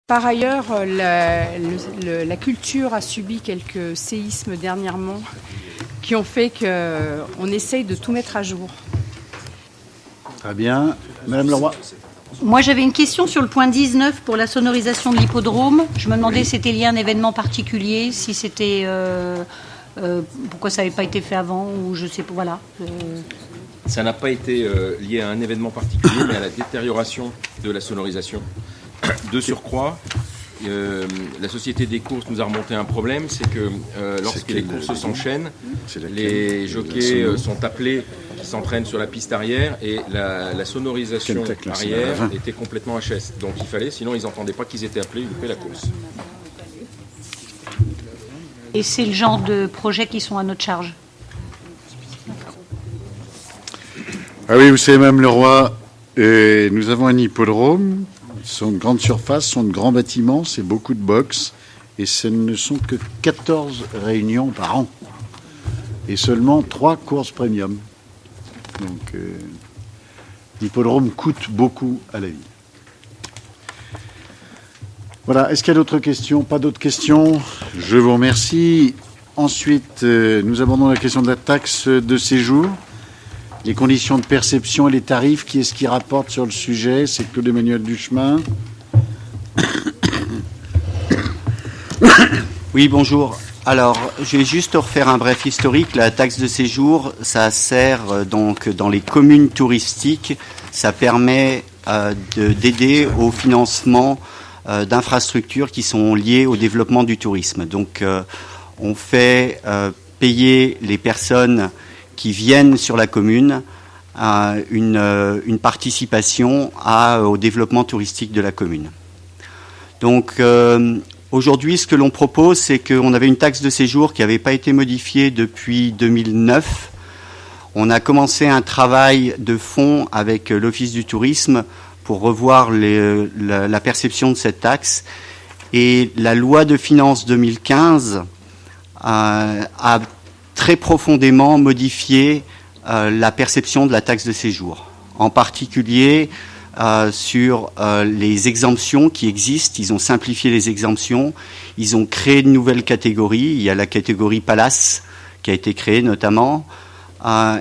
Par ailleurs, la culture a subi quelques séismes dernièrement qui ont fait qu'on essaye de tout mettre à jour. Très bien. Madame Leroy. Moi, j'avais une question sur le point 19 pour la sonorisation de l'hippodrome. Je me demandais si c'était lié à un événement particulier, si c'était... pourquoi ça n'avait pas été fait avant, ou je sais pas, voilà. Ça n'a pas été lié à un événement particulier, mais à la détérioration de la sonorisation. De surcroît, la Société des courses nous a remonté un problème, c'est que lorsque les courses s'enchaînent, les jockeys sont appelés, qui s'entraînent sur la piste arrière, et la sonorisation arrière était complètement HS. Donc il fallait, sinon ils n'entendaient pas qu'ils étaient appelés, ils loupaient la course. Et c'est le genre de projets qui sont à notre charge. Ah oui, vous savez, Mme Leroy, nous avons un hippodrome. Ce sont de grandes surfaces, ce sont de grands bâtiments, c'est beaucoup de box. Et ce ne sont que 14 réunions par an. Et seulement 3 courses premium. Donc, l'hippodrome coûte beaucoup à la ville. Voilà, est-ce qu'il y a d'autres questions? Pas d'autres questions? Je vous remercie. Ensuite, nous abordons la question de la taxe de séjour. Les conditions de perception et les tarifs, qui est-ce qui rapporte sur le sujet? C'est Claude Emmanuel Duchemin. Oui, bonjour. Alors, je vais juste refaire un bref historique. La taxe de séjour, ça sert donc dans les communes touristiques. Ça permet d'aider au financement d'infrastructures qui sont liées au développement du tourisme. Donc, on fait payer les personnes qui viennent sur la commune une participation au développement touristique de la commune. Donc aujourd'hui, ce que l'on propose, c'est qu'on avait une taxe de séjour qui n'avait pas été modifiée depuis 2009. On a commencé un travail de fond avec l'Office du tourisme pour revoir la perception de cette taxe. Et la loi de finances 2015 a très profondément modifié la perception de la taxe de séjour. En particulier sur les exemptions qui existent. Ils ont simplifié les exemptions. Ils ont créé de nouvelles catégories. Il y a la catégorie Palace qui a été créée notamment.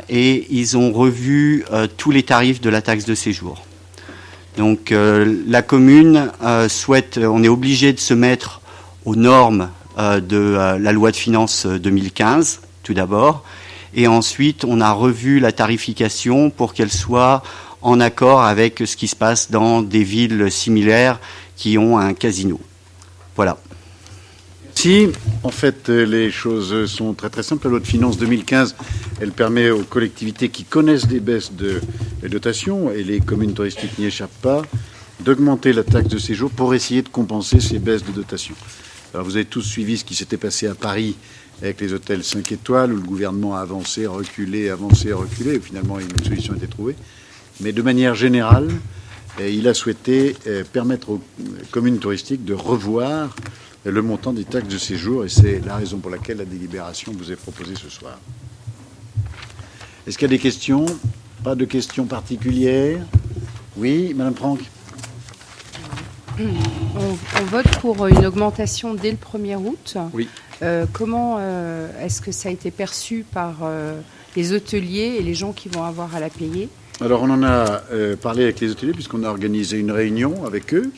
Et ils ont revu tous les tarifs de la taxe de séjour. Donc la commune souhaite, on est obligé de se mettre aux normes de la loi de finances 2015, tout d'abord, et ensuite on a revu la tarification pour qu'elle soit en accord avec ce qui se passe dans des villes similaires qui ont un casino. Voilà. Si, en fait, les choses sont très très simples. La loi de finances 2015, elle permet aux collectivités qui connaissent des baisses de dotations, et les communes touristiques n'y échappent pas, d'augmenter la taxe de séjour pour essayer de compenser ces baisses de dotations. Alors vous avez tous suivi ce qui s'était passé à Paris avec les hôtels 5 étoiles, où le gouvernement a avancé, reculé, et finalement une solution a été trouvée. Mais de manière générale, il a souhaité permettre aux communes touristiques de revoir le montant des taxes de séjour, et c'est la raison pour laquelle la délibération vous est proposée ce soir. Est-ce qu'il y a des questions? Pas de questions particulières? Oui, Madame Franck. On vote pour une augmentation dès le 1er août. Oui. Comment est-ce que ça a été perçu par les hôteliers et les gens qui vont avoir à la payer? Alors on en a parlé avec les hôteliers puisqu'on a organisé une réunion avec eux.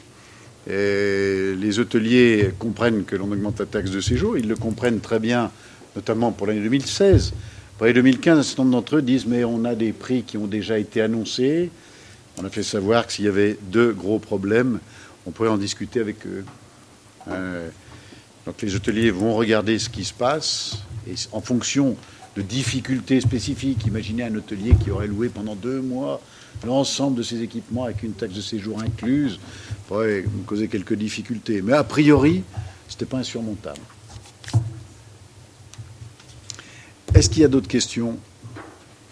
Et les hôteliers comprennent que l'on augmente la taxe de séjour. Ils le comprennent très bien, notamment pour l'année 2016. Pour l'année 2015, un certain nombre d'entre eux disent « mais on a des prix qui ont déjà été annoncés ». On a fait savoir que s'il y avait 2 gros problèmes, on pourrait en discuter avec eux. Donc les hôteliers vont regarder ce qui se passe, et en fonction de difficultés spécifiques, imaginez un hôtelier qui aurait loué pendant 2 mois l'ensemble de ses équipements avec une taxe de séjour incluse, pourrait me causer quelques difficultés. Mais a priori, ce n'était pas insurmontable. Est-ce qu'il y a d'autres questions?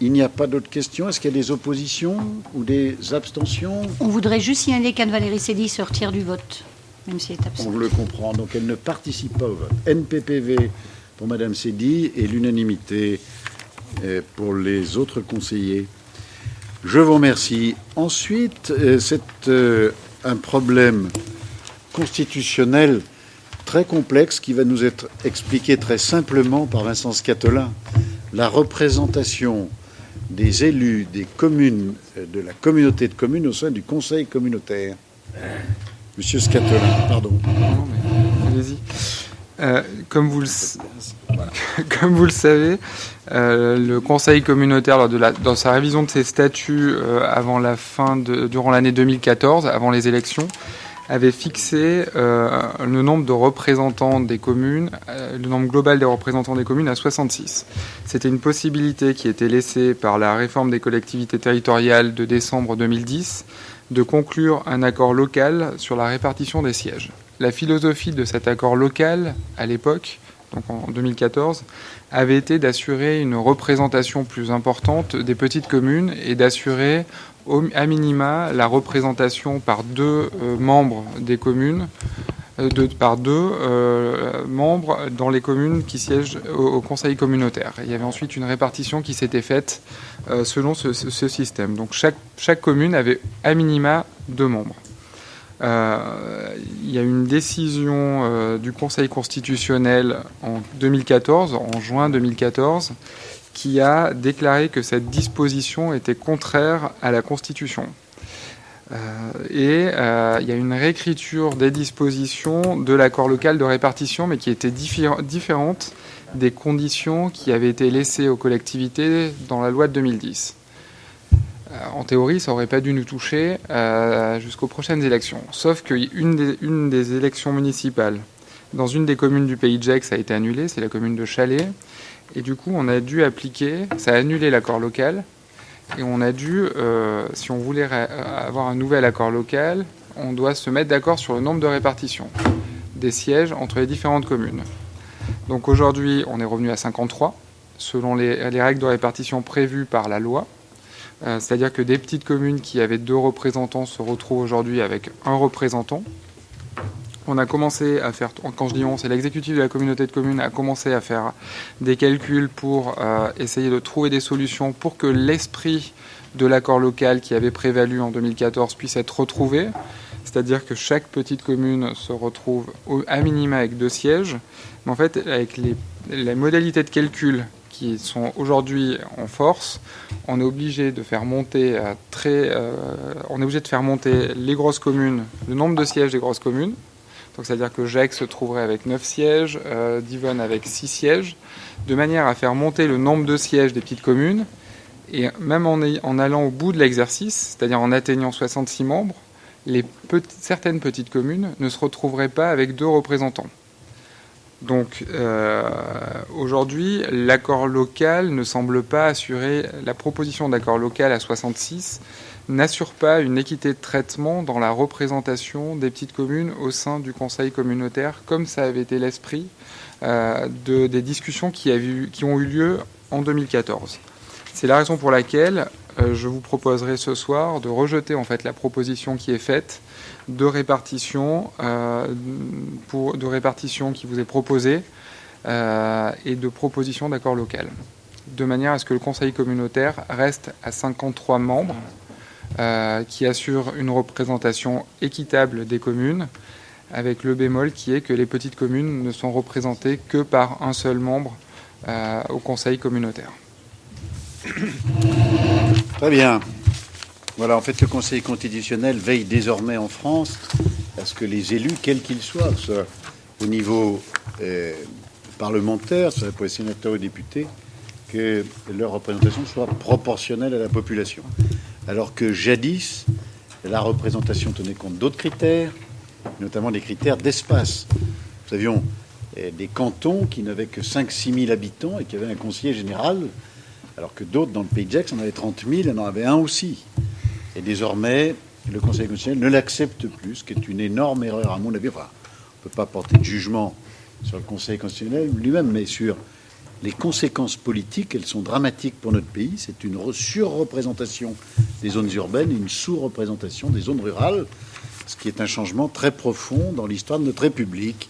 Il n'y a pas d'autres questions. Est-ce qu'il y a des oppositions ou des abstentions? On voudrait juste signaler qu'Anne-Valérie Sédy se retire du vote, même si elle est absente. On le comprend, donc elle ne participe pas au vote. NPPV pour Madame Sédy et l'unanimité pour les autres conseillers. Je vous remercie. Ensuite, c'est un problème constitutionnel très complexe qui va nous être expliqué très simplement par Vincent Scatolin. La représentation des élus des communes, de la communauté de communes au sein du conseil communautaire. Monsieur Scatolin, pardon. Non, mais allez-y. Comme vous le savez, le Conseil communautaire, dans sa révision de ses statuts durant l'année 2014, avant les élections, avait fixé le nombre de représentants des communes, le nombre global des représentants des communes à 66. C'était une possibilité qui était laissée par la réforme des collectivités territoriales de décembre 2010 de conclure un accord local sur la répartition des sièges. La philosophie de cet accord local, à l'époque, donc en 2014, avait été d'assurer une représentation plus importante des petites communes et d'assurer à minima la représentation par deux membres des communes, membres dans les communes qui siègent au conseil communautaire. Il y avait ensuite une répartition qui s'était faite selon ce système. Donc chaque commune avait à minima 2 membres. Il y a une décision du Conseil constitutionnel en juin 2014, qui a déclaré que cette disposition était contraire à la Constitution. Il y a une réécriture des dispositions de l'accord local de répartition, mais qui était différente des conditions qui avaient été laissées aux collectivités dans la loi de 2010. En théorie, ça n'aurait pas dû nous toucher jusqu'aux prochaines élections. Sauf qu'une des élections municipales dans une des communes du Pays de Gex a été annulée, c'est la commune de Chalais. Et du coup, on a dû ça a annulé l'accord local. Et on a dû, si on voulait avoir un nouvel accord local, on doit se mettre d'accord sur le nombre de répartitions des sièges entre les différentes communes. Donc aujourd'hui, on est revenu à 53, selon les règles de répartition prévues par la loi. C'est-à-dire que des petites communes qui avaient 2 représentants se retrouvent aujourd'hui avec 1 représentant. On a commencé à faire, quand je dis on, c'est l'exécutif de la communauté de communes a commencé à faire des calculs pour essayer de trouver des solutions pour que l'esprit de l'accord local qui avait prévalu en 2014 puisse être retrouvé. C'est-à-dire que chaque petite commune se retrouve à minima avec 2 sièges. Mais en fait, avec les modalités de calcul qui sont aujourd'hui en force, on est obligé de faire monter les grosses communes, le nombre de sièges des grosses communes. Donc c'est-à-dire que Gex se trouverait avec 9 sièges, Divonne avec 6 sièges, de manière à faire monter le nombre de sièges des petites communes. Et même en allant au bout de l'exercice, c'est-à-dire en atteignant 66 membres, certaines petites communes ne se retrouveraient pas avec 2 représentants. Donc aujourd'hui, l'accord local ne semble pas assurer, la proposition d'accord local à 66 n'assure pas une équité de traitement dans la représentation des petites communes au sein du conseil communautaire, comme ça avait été l'esprit des discussions qui ont eu lieu en 2014. C'est la raison pour laquelle je vous proposerai ce soir de rejeter en fait la proposition qui est faite de répartition qui vous est proposée et de proposition d'accord local, de manière à ce que le conseil communautaire reste à 53 membres qui assurent une représentation équitable des communes, avec le bémol qui est que les petites communes ne sont représentées que par un seul membre au conseil communautaire. Très bien. Voilà, en fait, le Conseil constitutionnel veille désormais en France à ce que les élus, quels qu'ils soient, soit au niveau parlementaire, soit pour les sénateurs ou députés, que leur représentation soit proportionnelle à la population. Alors que jadis, la représentation tenait compte d'autres critères, notamment des critères d'espace. Nous avions des cantons qui n'avaient que 5-6 000 habitants et qui avaient un conseiller général, alors que d'autres, dans le Pays de Gex, en avaient 30 000 et en avaient un aussi. Et désormais, le Conseil constitutionnel ne l'accepte plus, ce qui est une énorme erreur, à mon avis. Enfin, on ne peut pas porter de jugement sur le Conseil constitutionnel lui-même, mais sur les conséquences politiques, elles sont dramatiques pour notre pays. C'est une surreprésentation des zones urbaines et une sous-représentation des zones rurales, ce qui est un changement très profond dans l'histoire de notre République.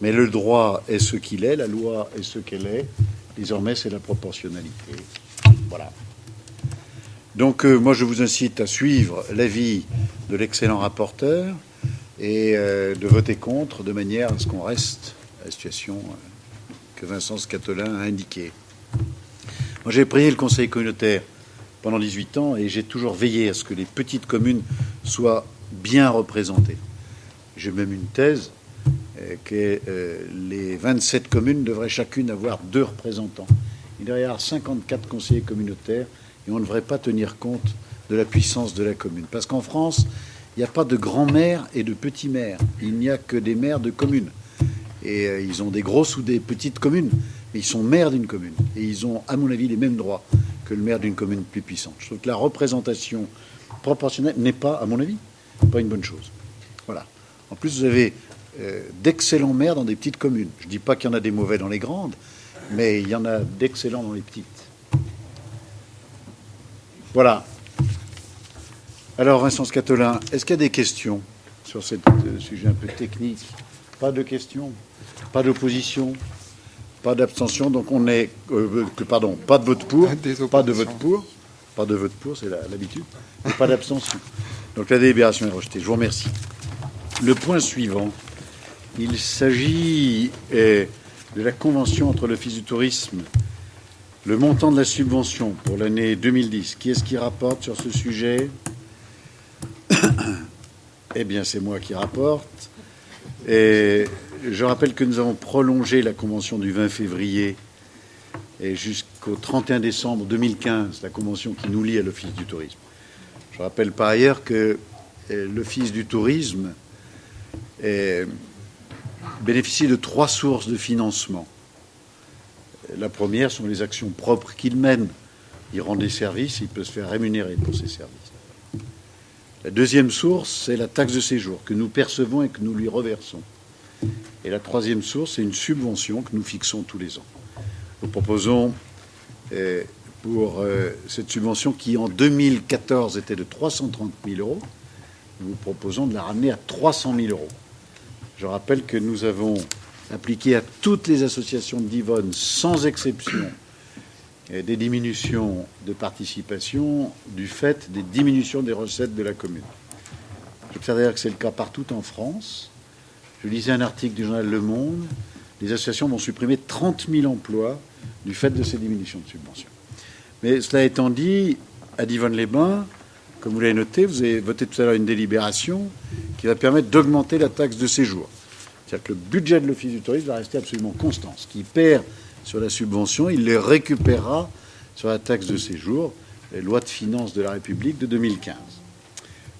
Mais le droit est ce qu'il est, la loi est ce qu'elle est. Désormais, c'est la proportionnalité. Voilà. Donc, moi, je vous incite à suivre l'avis de l'excellent rapporteur, et de voter contre de manière à ce qu'on reste à la situation que Vincent Scatolin a indiquée. Moi, j'ai présidé le conseil communautaire pendant 18 ans et j'ai toujours veillé à ce que les petites communes soient bien représentées. J'ai même une thèse que les 27 communes devraient chacune avoir 2 représentants. Il devrait y avoir 54 conseillers communautaires et on ne devrait pas tenir compte de la puissance de la commune. Parce qu'en France, il n'y a pas de grands maires et de petits maires. Il n'y a que des maires de communes. Et ils ont des grosses ou des petites communes, mais ils sont maires d'une commune. Et ils ont, à mon avis, les mêmes droits que le maire d'une commune plus puissante. Je trouve que la représentation proportionnelle n'est pas, à mon avis, pas une bonne chose. Voilà. En plus, vous avez d'excellents maires dans des petites communes. Je ne dis pas qu'il y en a des mauvais dans les grandes, mais il y en a d'excellents dans les petites. Voilà. Alors, Vincent Scatolin, est-ce qu'il y a des questions sur ce sujet un peu technique? Pas de questions? Pas d'opposition? Pas d'abstention? Donc on est... pardon, pas de vote pour? Pas de vote pour? Pas de vote pour, c'est l'habitude. Et pas d'abstention. Donc la délibération est rejetée. Je vous remercie. Le point suivant, il s'agit de la convention entre l'Office du tourisme, le montant de la subvention pour l'année 2010. Qui est-ce qui rapporte sur ce sujet? Eh bien, c'est moi qui rapporte. Et je rappelle que nous avons prolongé la convention du 20 février et jusqu'au 31 décembre 2015, la convention qui nous lie à l'Office du tourisme. Je rappelle par ailleurs que l'Office du tourisme bénéficie de 3 sources de financement. La première sont les actions propres qu'il mène. Il rend des services, il peut se faire rémunérer pour ces services. La deuxième source, c'est la taxe de séjour que nous percevons et que nous lui reversons. Et la troisième source, c'est une subvention que nous fixons tous les ans. Nous proposons pour cette subvention qui, en 2014, était de 330 000 euros, nous vous proposons de la ramener à 300 000 euros. Je rappelle que nous avons appliqué à toutes les associations d'Yvonne, sans exception, des diminutions de participation du fait des diminutions des recettes de la commune. J'observe d'ailleurs que c'est le cas partout en France. Je lisais un article du journal Le Monde. Les associations vont supprimer 30 000 emplois du fait de ces diminutions de subventions. Mais cela étant dit, à Divonne-les-Bains, comme vous l'avez noté, vous avez voté tout à l'heure une délibération qui va permettre d'augmenter la taxe de séjour. C'est-à-dire que le budget de l'Office du tourisme va rester absolument constant. Ce qui perd sur la subvention, il les récupérera sur la taxe de séjour, les lois de finances de la République de 2015.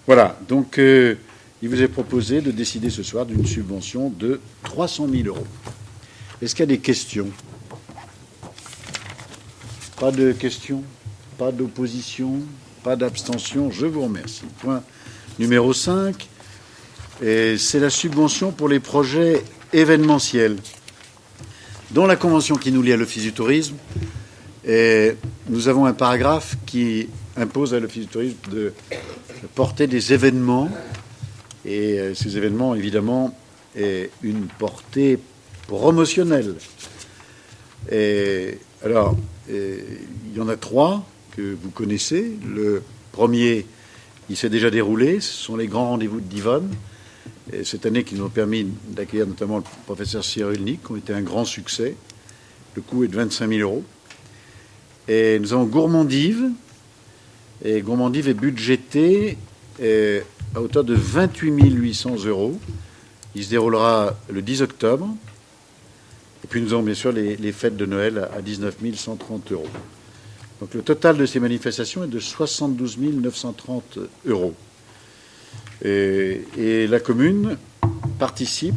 Voilà, donc il vous est proposé de décider ce soir d'une subvention de 300 000 euros. Est-ce qu'il y a des questions? Pas de questions? Pas d'opposition? Pas d'abstention? Je vous remercie. Point numéro 5, c'est la subvention pour les projets événementiels. Dans la convention qui nous lie à l'Office du tourisme, nous avons un paragraphe qui impose à l'Office du tourisme de porter des événements. Et ces événements, évidemment, aient une portée promotionnelle. Alors, il y en a 3 que vous connaissez. Le premier, il s'est déjà déroulé. Ce sont les grands rendez-vous de Divonne. Et cette année, qui nous ont permis d'accueillir notamment le professeur Cyrulnik, qui ont été un grand succès. Le coût est de 25 000 euros. Et nous avons Gourmandive. Et Gourmandive est budgété à hauteur de 28 800 euros. Il se déroulera le 10 octobre. Et puis nous avons bien sûr les fêtes de Noël à 19 130 euros. Donc le total de ces manifestations est de 72 930 euros. Et la commune participe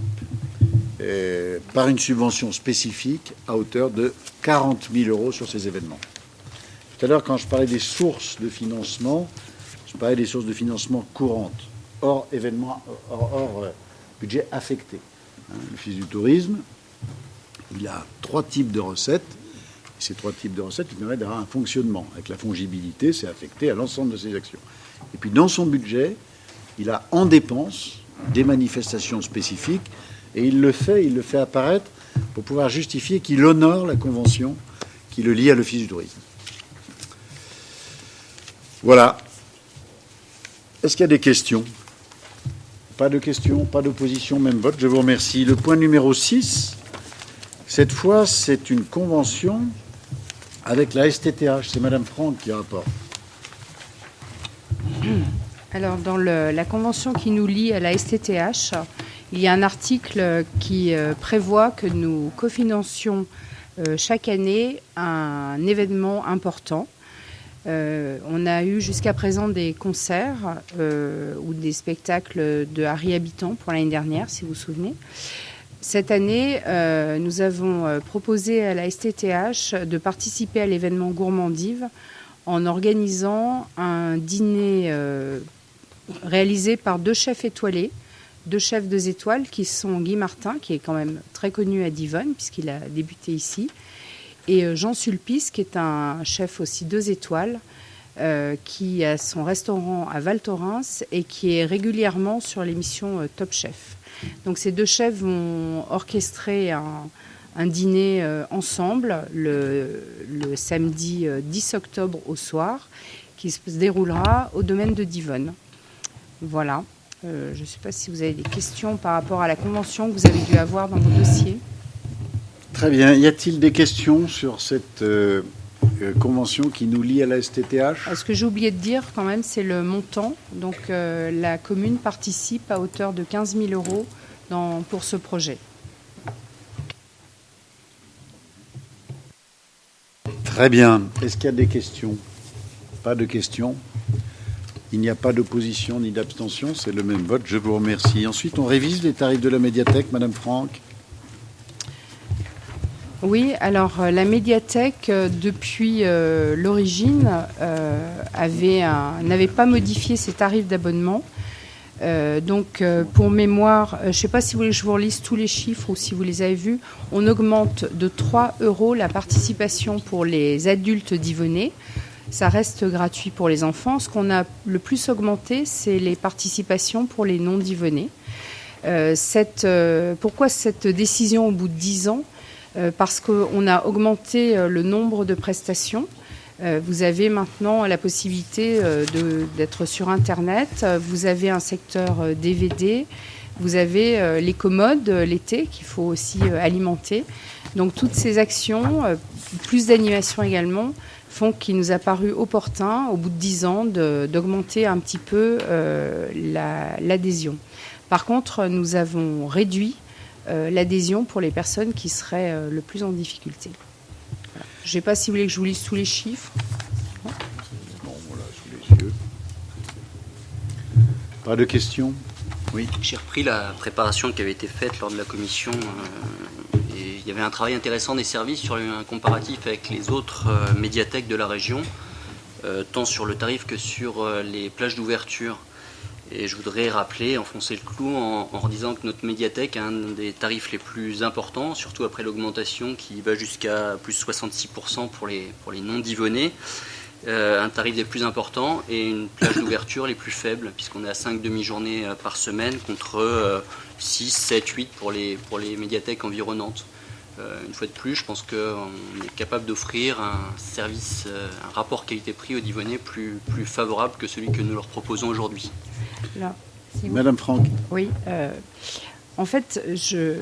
par une subvention spécifique à hauteur de 40 000 euros sur ces événements. Tout à l'heure, quand je parlais des sources de financement, je parlais des sources de financement courantes, hors budget affecté. L'Office du tourisme, il a 3 types de recettes. Et ces 3 types de recettes, ils permettent d'avoir un fonctionnement. Avec la fongibilité, c'est affecté à l'ensemble de ses actions. Et puis dans son budget, il a en dépenses des manifestations spécifiques, et il le fait apparaître pour pouvoir justifier qu'il honore la convention qui le lie à l'Office du tourisme. Voilà. Est-ce qu'il y a des questions? Pas de questions, pas d'opposition, même vote. Je vous remercie. Le point numéro 6, cette fois, c'est une convention avec la STTH. C'est Madame Franck qui rapporte. Alors, dans la convention qui nous lie à la STTH, il y a un article qui prévoit que nous cofinancions chaque année un événement important. On a eu jusqu'à présent des concerts ou des spectacles de Harry Habitant pour l'année dernière, si vous vous souvenez. Cette année, nous avons proposé à la STTH de participer à l'événement Gourmandive en organisant un dîner réalisé par 2 chefs étoilés, 2 chefs 2 étoiles, qui sont Guy Martin, qui est quand même très connu à Divonne, puisqu'il a débuté ici, et Jean Sulpice, qui est un chef aussi 2 étoiles, qui a son restaurant à Val Thorens et qui est régulièrement sur l'émission Top Chef. Donc ces 2 chefs vont orchestrer un dîner ensemble le samedi 10 octobre au soir, qui se déroulera au domaine de Divonne. Voilà. Je ne sais pas si vous avez des questions par rapport à la convention que vous avez dû avoir dans vos dossiers. Très bien. Y a-t-il des questions sur cette convention qui nous lie à la STTH ? Ce que j'ai oublié de dire quand même, c'est le montant. Donc la commune participe à hauteur de 15 000 euros pour ce projet. Très bien. Est-ce qu'il y a des questions ? Pas de questions. Il n'y a pas d'opposition ni d'abstention. C'est le même vote. Je vous remercie. Ensuite, on révise les tarifs de la médiathèque. Madame Franck. Oui, alors la médiathèque, depuis l'origine, n'avait pas modifié ses tarifs d'abonnement. Donc, pour mémoire, je ne sais pas si vous voulez que je vous relise tous les chiffres ou si vous les avez vus, on augmente de 3 € la participation pour les adultes divonnais. Ça reste gratuit pour les enfants. Ce qu'on a le plus augmenté, c'est les participations pour les non-divonnés. Pourquoi cette décision au bout de 10 ans ? Parce qu'on a augmenté le nombre de prestations. Vous avez maintenant la possibilité d'être sur Internet. Vous avez un secteur DVD. Vous avez les commodes l'été qu'il faut aussi alimenter. Donc toutes ces actions, plus d'animation également, font qu'il nous a paru opportun, au bout de 10 ans, d'augmenter un petit peu l'adhésion. Par contre, nous avons réduit l'adhésion pour les personnes qui seraient le plus en difficulté. Voilà. Je ne sais pas si vous voulez que je vous lise tous les chiffres. Bon, voilà, sous les yeux. Pas de questions ? Oui. J'ai repris la préparation qui avait été faite lors de la commission. Et il y avait un travail intéressant des services sur un comparatif avec les autres médiathèques de la région, tant sur le tarif que sur les plages d'ouverture. Et je voudrais rappeler, enfoncer le clou en redisant que notre médiathèque a un des tarifs les plus importants, surtout après l'augmentation qui va jusqu'à plus 66% pour les non-divonnés, un tarif des plus importants et une plage d'ouverture les plus faibles, puisqu'on est à 5 demi-journées par semaine contre 6, 7, 8 pour les médiathèques environnantes. Une fois de plus, je pense qu'on est capable d'offrir un service, un rapport qualité-prix aux divonnais plus favorable que celui que nous leur proposons aujourd'hui. Là, si Madame Franck. Oui. En fait, je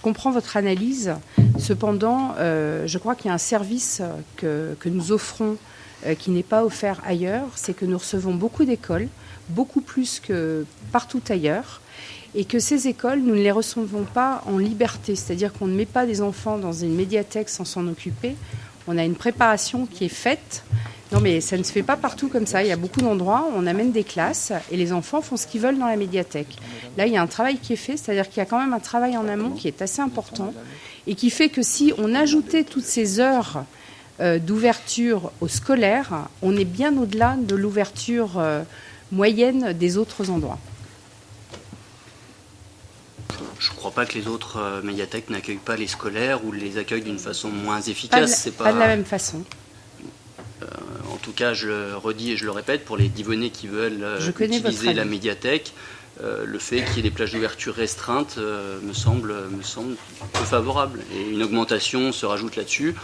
comprends votre analyse. Cependant, je crois qu'il y a un service que nous offrons qui n'est pas offert ailleurs. C'est que nous recevons beaucoup d'écoles, beaucoup plus que partout ailleurs. Et que ces écoles, nous ne les recevons pas en liberté. C'est-à-dire qu'on ne met pas des enfants dans une médiathèque sans s'en occuper. On a une préparation qui est faite. Non, mais ça ne se fait pas partout comme ça. Il y a beaucoup d'endroits où on amène des classes et les enfants font ce qu'ils veulent dans la médiathèque. Là, il y a un travail qui est fait, c'est-à-dire qu'il y a quand même un travail en amont qui est assez important et qui fait que si on ajoutait toutes ces heures d'ouverture au scolaire, on est bien au-delà de l'ouverture moyenne des autres endroits. Je ne crois pas que les autres médiathèques n'accueillent pas les scolaires ou les accueillent d'une façon moins efficace. Pas de la même façon. En tout cas, je le redis et je le répète, pour les divonnés qui veulent utiliser la médiathèque, le fait qu'il y ait des plages d'ouverture restreintes me semble peu favorable. Et une augmentation se rajoute là-dessus.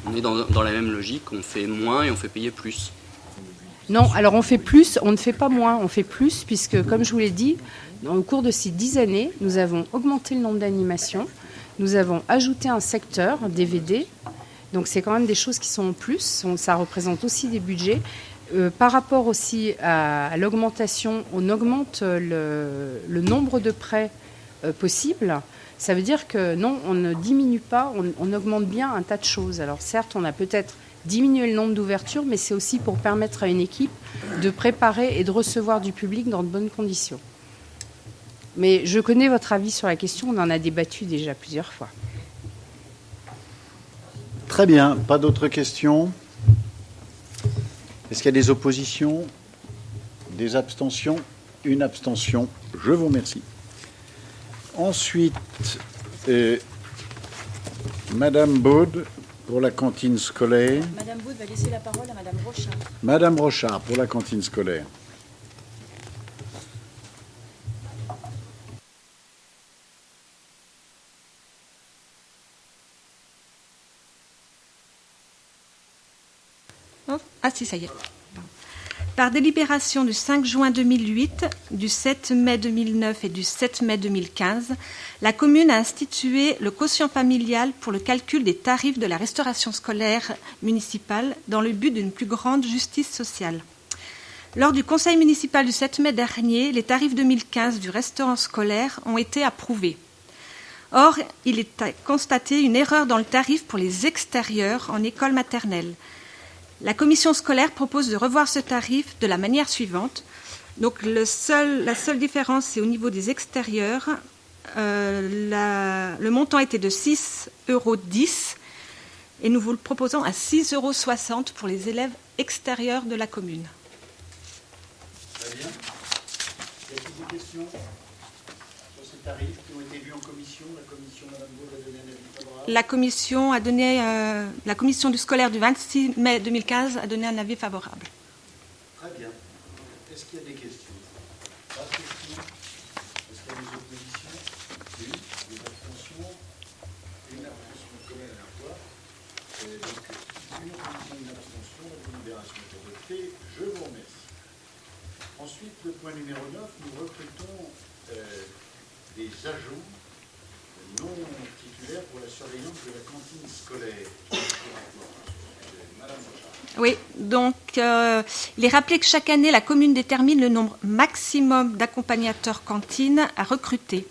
On est dans la même logique, on fait moins et on fait payer plus. Non, alors on fait plus, on ne fait pas moins, on fait plus, puisque comme je vous l'ai dit, au cours de ces 10 années, nous avons augmenté le nombre d'animations, nous avons ajouté un secteur DVD, donc c'est quand même des choses qui sont en plus, ça représente aussi des budgets. Par rapport aussi à l'augmentation, on augmente le nombre de prêts possibles. Ça veut dire que non, on ne diminue pas, on augmente bien un tas de choses. Alors certes, on a peut-être diminué le nombre d'ouvertures, mais c'est aussi pour permettre à une équipe de préparer et de recevoir du public dans de bonnes conditions. Mais je connais votre avis sur la question, on en a débattu déjà plusieurs fois. Très bien, pas d'autres questions? Est-ce qu'il y a des oppositions? Des abstentions? Une abstention. Je vous remercie. Ensuite, Madame Baud pour la cantine scolaire. Madame Baud va laisser la parole à Madame Rochard. Madame Rochard pour la cantine scolaire. Ah si, ça y est. Par délibération du 5 juin 2008, du 7 mai 2009 et du 7 mai 2015, la commune a institué le quotient familial pour le calcul des tarifs de la restauration scolaire municipale dans le but d'une plus grande justice sociale. Lors du conseil municipal du 7 mai dernier, les tarifs 2015 du restaurant scolaire ont été approuvés. Or, il est constaté une erreur dans le tarif pour les extérieurs en école maternelle. La commission scolaire propose de revoir ce tarif de la manière suivante. Donc la seule différence, c'est au niveau des extérieurs. Le montant était de 6,10 € et nous vous le proposons à 6,60 € pour les élèves extérieurs de la commune. Très bien. Y a-t-il des questions sur ces tarifs qui ont été vus en commission? La commission, Madame Baud, a donné un avis favorable. La commission du scolaire du 26 mai 2015 a donné un avis favorable. Très bien. Est-ce qu'il y a des questions? Pas de questions? Est-ce qu'il y a des oppositions? Une. Des abstentions? Une abstention commune à la fois. Et donc, une opposition, une abstention, la délibération est adoptée. Je vous remercie. Ensuite, le point numéro 9, nous recrutons des agents non titulaires pour la surveillance de la cantine scolaire. Madame Rochard. Oui, donc il est rappelé que chaque année, la commune détermine le nombre maximum d'accompagnateurs cantine à recruter.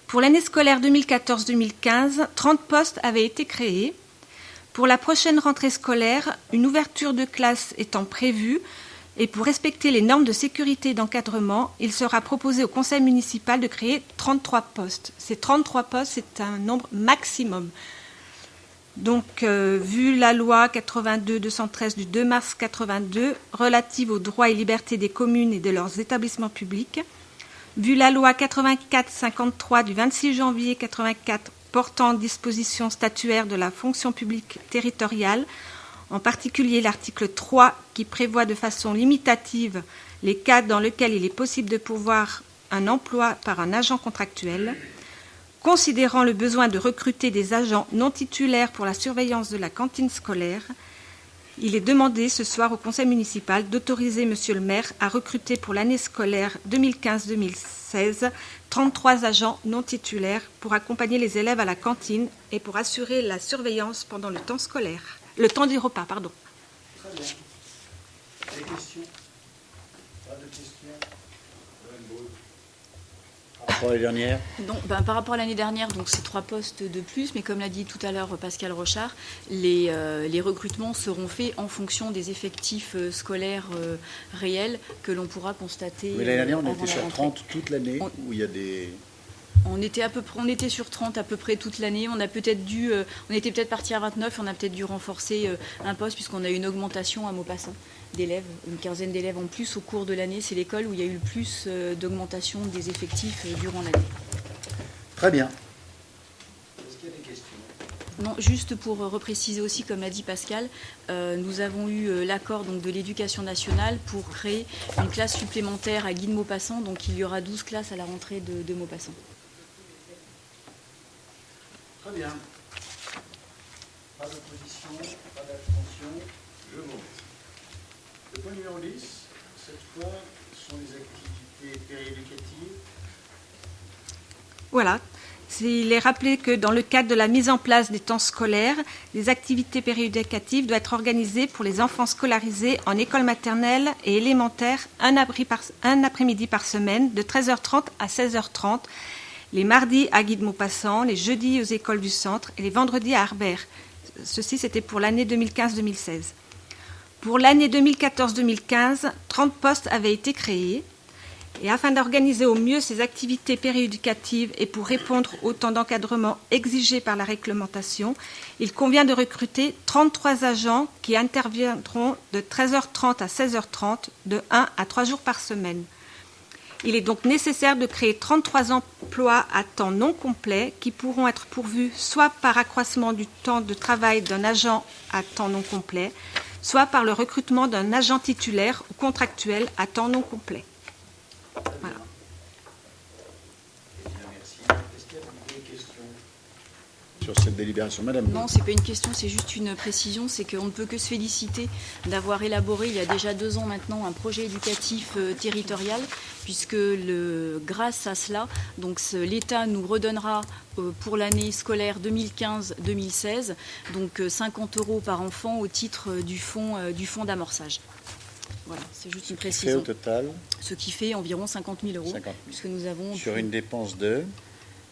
Pour l'année scolaire 2014-2015, 30 postes avaient été créés. Pour la prochaine rentrée scolaire, une ouverture de classe étant prévue, et pour respecter les normes de sécurité et d'encadrement, il sera proposé au conseil municipal de créer 33 postes. Ces 33 postes, c'est un nombre maximum. Donc, vu la loi 82-213 du 2 mars 82 relative aux droits et libertés des communes et de leurs établissements publics, vu la loi 84-53 du 26 janvier 84 portant dispositions statutaires de la fonction publique territoriale, en particulier l'article 3 qui prévoit de façon limitative les cas dans lesquels il est possible de pourvoir un emploi par un agent contractuel, considérant le besoin de recruter des agents non titulaires pour la surveillance de la cantine scolaire, il est demandé ce soir au conseil municipal d'autoriser Monsieur le maire à recruter pour l'année scolaire 2015-2016 33 agents non titulaires pour accompagner les élèves à la cantine et pour assurer la surveillance pendant le temps scolaire. Le temps des repas, pardon. Très bien. Des questions? Pas de questions? Madame Baud. Par rapport à la dernière? Non, par rapport à l'année dernière, donc c'est 3 postes de plus, mais comme l'a dit tout à l'heure Pascal Rochard, les recrutements seront faits en fonction des effectifs scolaires réels que l'on pourra constater. Mais l'année dernière, on avant était la sur rentrée. 30 toute l'année, où il y a des... On était sur 30 à peu près toute l'année. On était peut-être parti à 29, on a peut-être dû renforcer un poste puisqu'on a eu une augmentation à Maupassant d'élèves, une quinzaine d'élèves en plus au cours de l'année. C'est l'école où il y a eu le plus d'augmentation des effectifs durant l'année. Très bien. Est-ce qu'il y a des questions? Non, juste pour repréciser aussi, comme l'a dit Pascal, nous avons eu l'accord donc, de l'Éducation nationale pour créer une classe supplémentaire à Guy de Maupassant. Donc il y aura 12 classes à la rentrée de Maupassant. Très bien. Pas d'opposition, pas d'abstention. Je vous remercie. Le point numéro 10, cette fois, sont les activités périéducatives. Voilà. Il est rappelé que dans le cadre de la mise en place des temps scolaires, les activités périéducatives doivent être organisées pour les enfants scolarisés en école maternelle et élémentaire un après-midi par semaine, de 13h30 à 16h30, les mardis à Guy-de-Maupassant, les jeudis aux écoles du centre et les vendredis à Harbert. Ceci, c'était pour l'année 2015-2016. Pour l'année 2014-2015, 30 postes avaient été créés. Et afin d'organiser au mieux ces activités périéducatives et pour répondre au temps d'encadrement exigé par la réglementation, il convient de recruter 33 agents qui interviendront de 13h30 à 16h30, de 1 à 3 jours par semaine. Il est donc nécessaire de créer 33 emplois à temps non complet qui pourront être pourvus soit par accroissement du temps de travail d'un agent à temps non complet, soit par le recrutement d'un agent titulaire ou contractuel à temps non complet. Voilà. Est-ce qu'il y a des questions sur cette délibération, Madame? Non, c'est pas une question, c'est juste une précision. C'est qu'on ne peut que se féliciter d'avoir élaboré il y a déjà 2 ans maintenant un projet éducatif territorial, puisque grâce à cela, donc l'État nous redonnera pour l'année scolaire 2015-2016 donc 50 € par enfant au titre du fonds d'amorçage. Voilà, c'est juste une précision. Au total, ce qui fait environ 50 000 €, puisque nous avons sur une dépense de...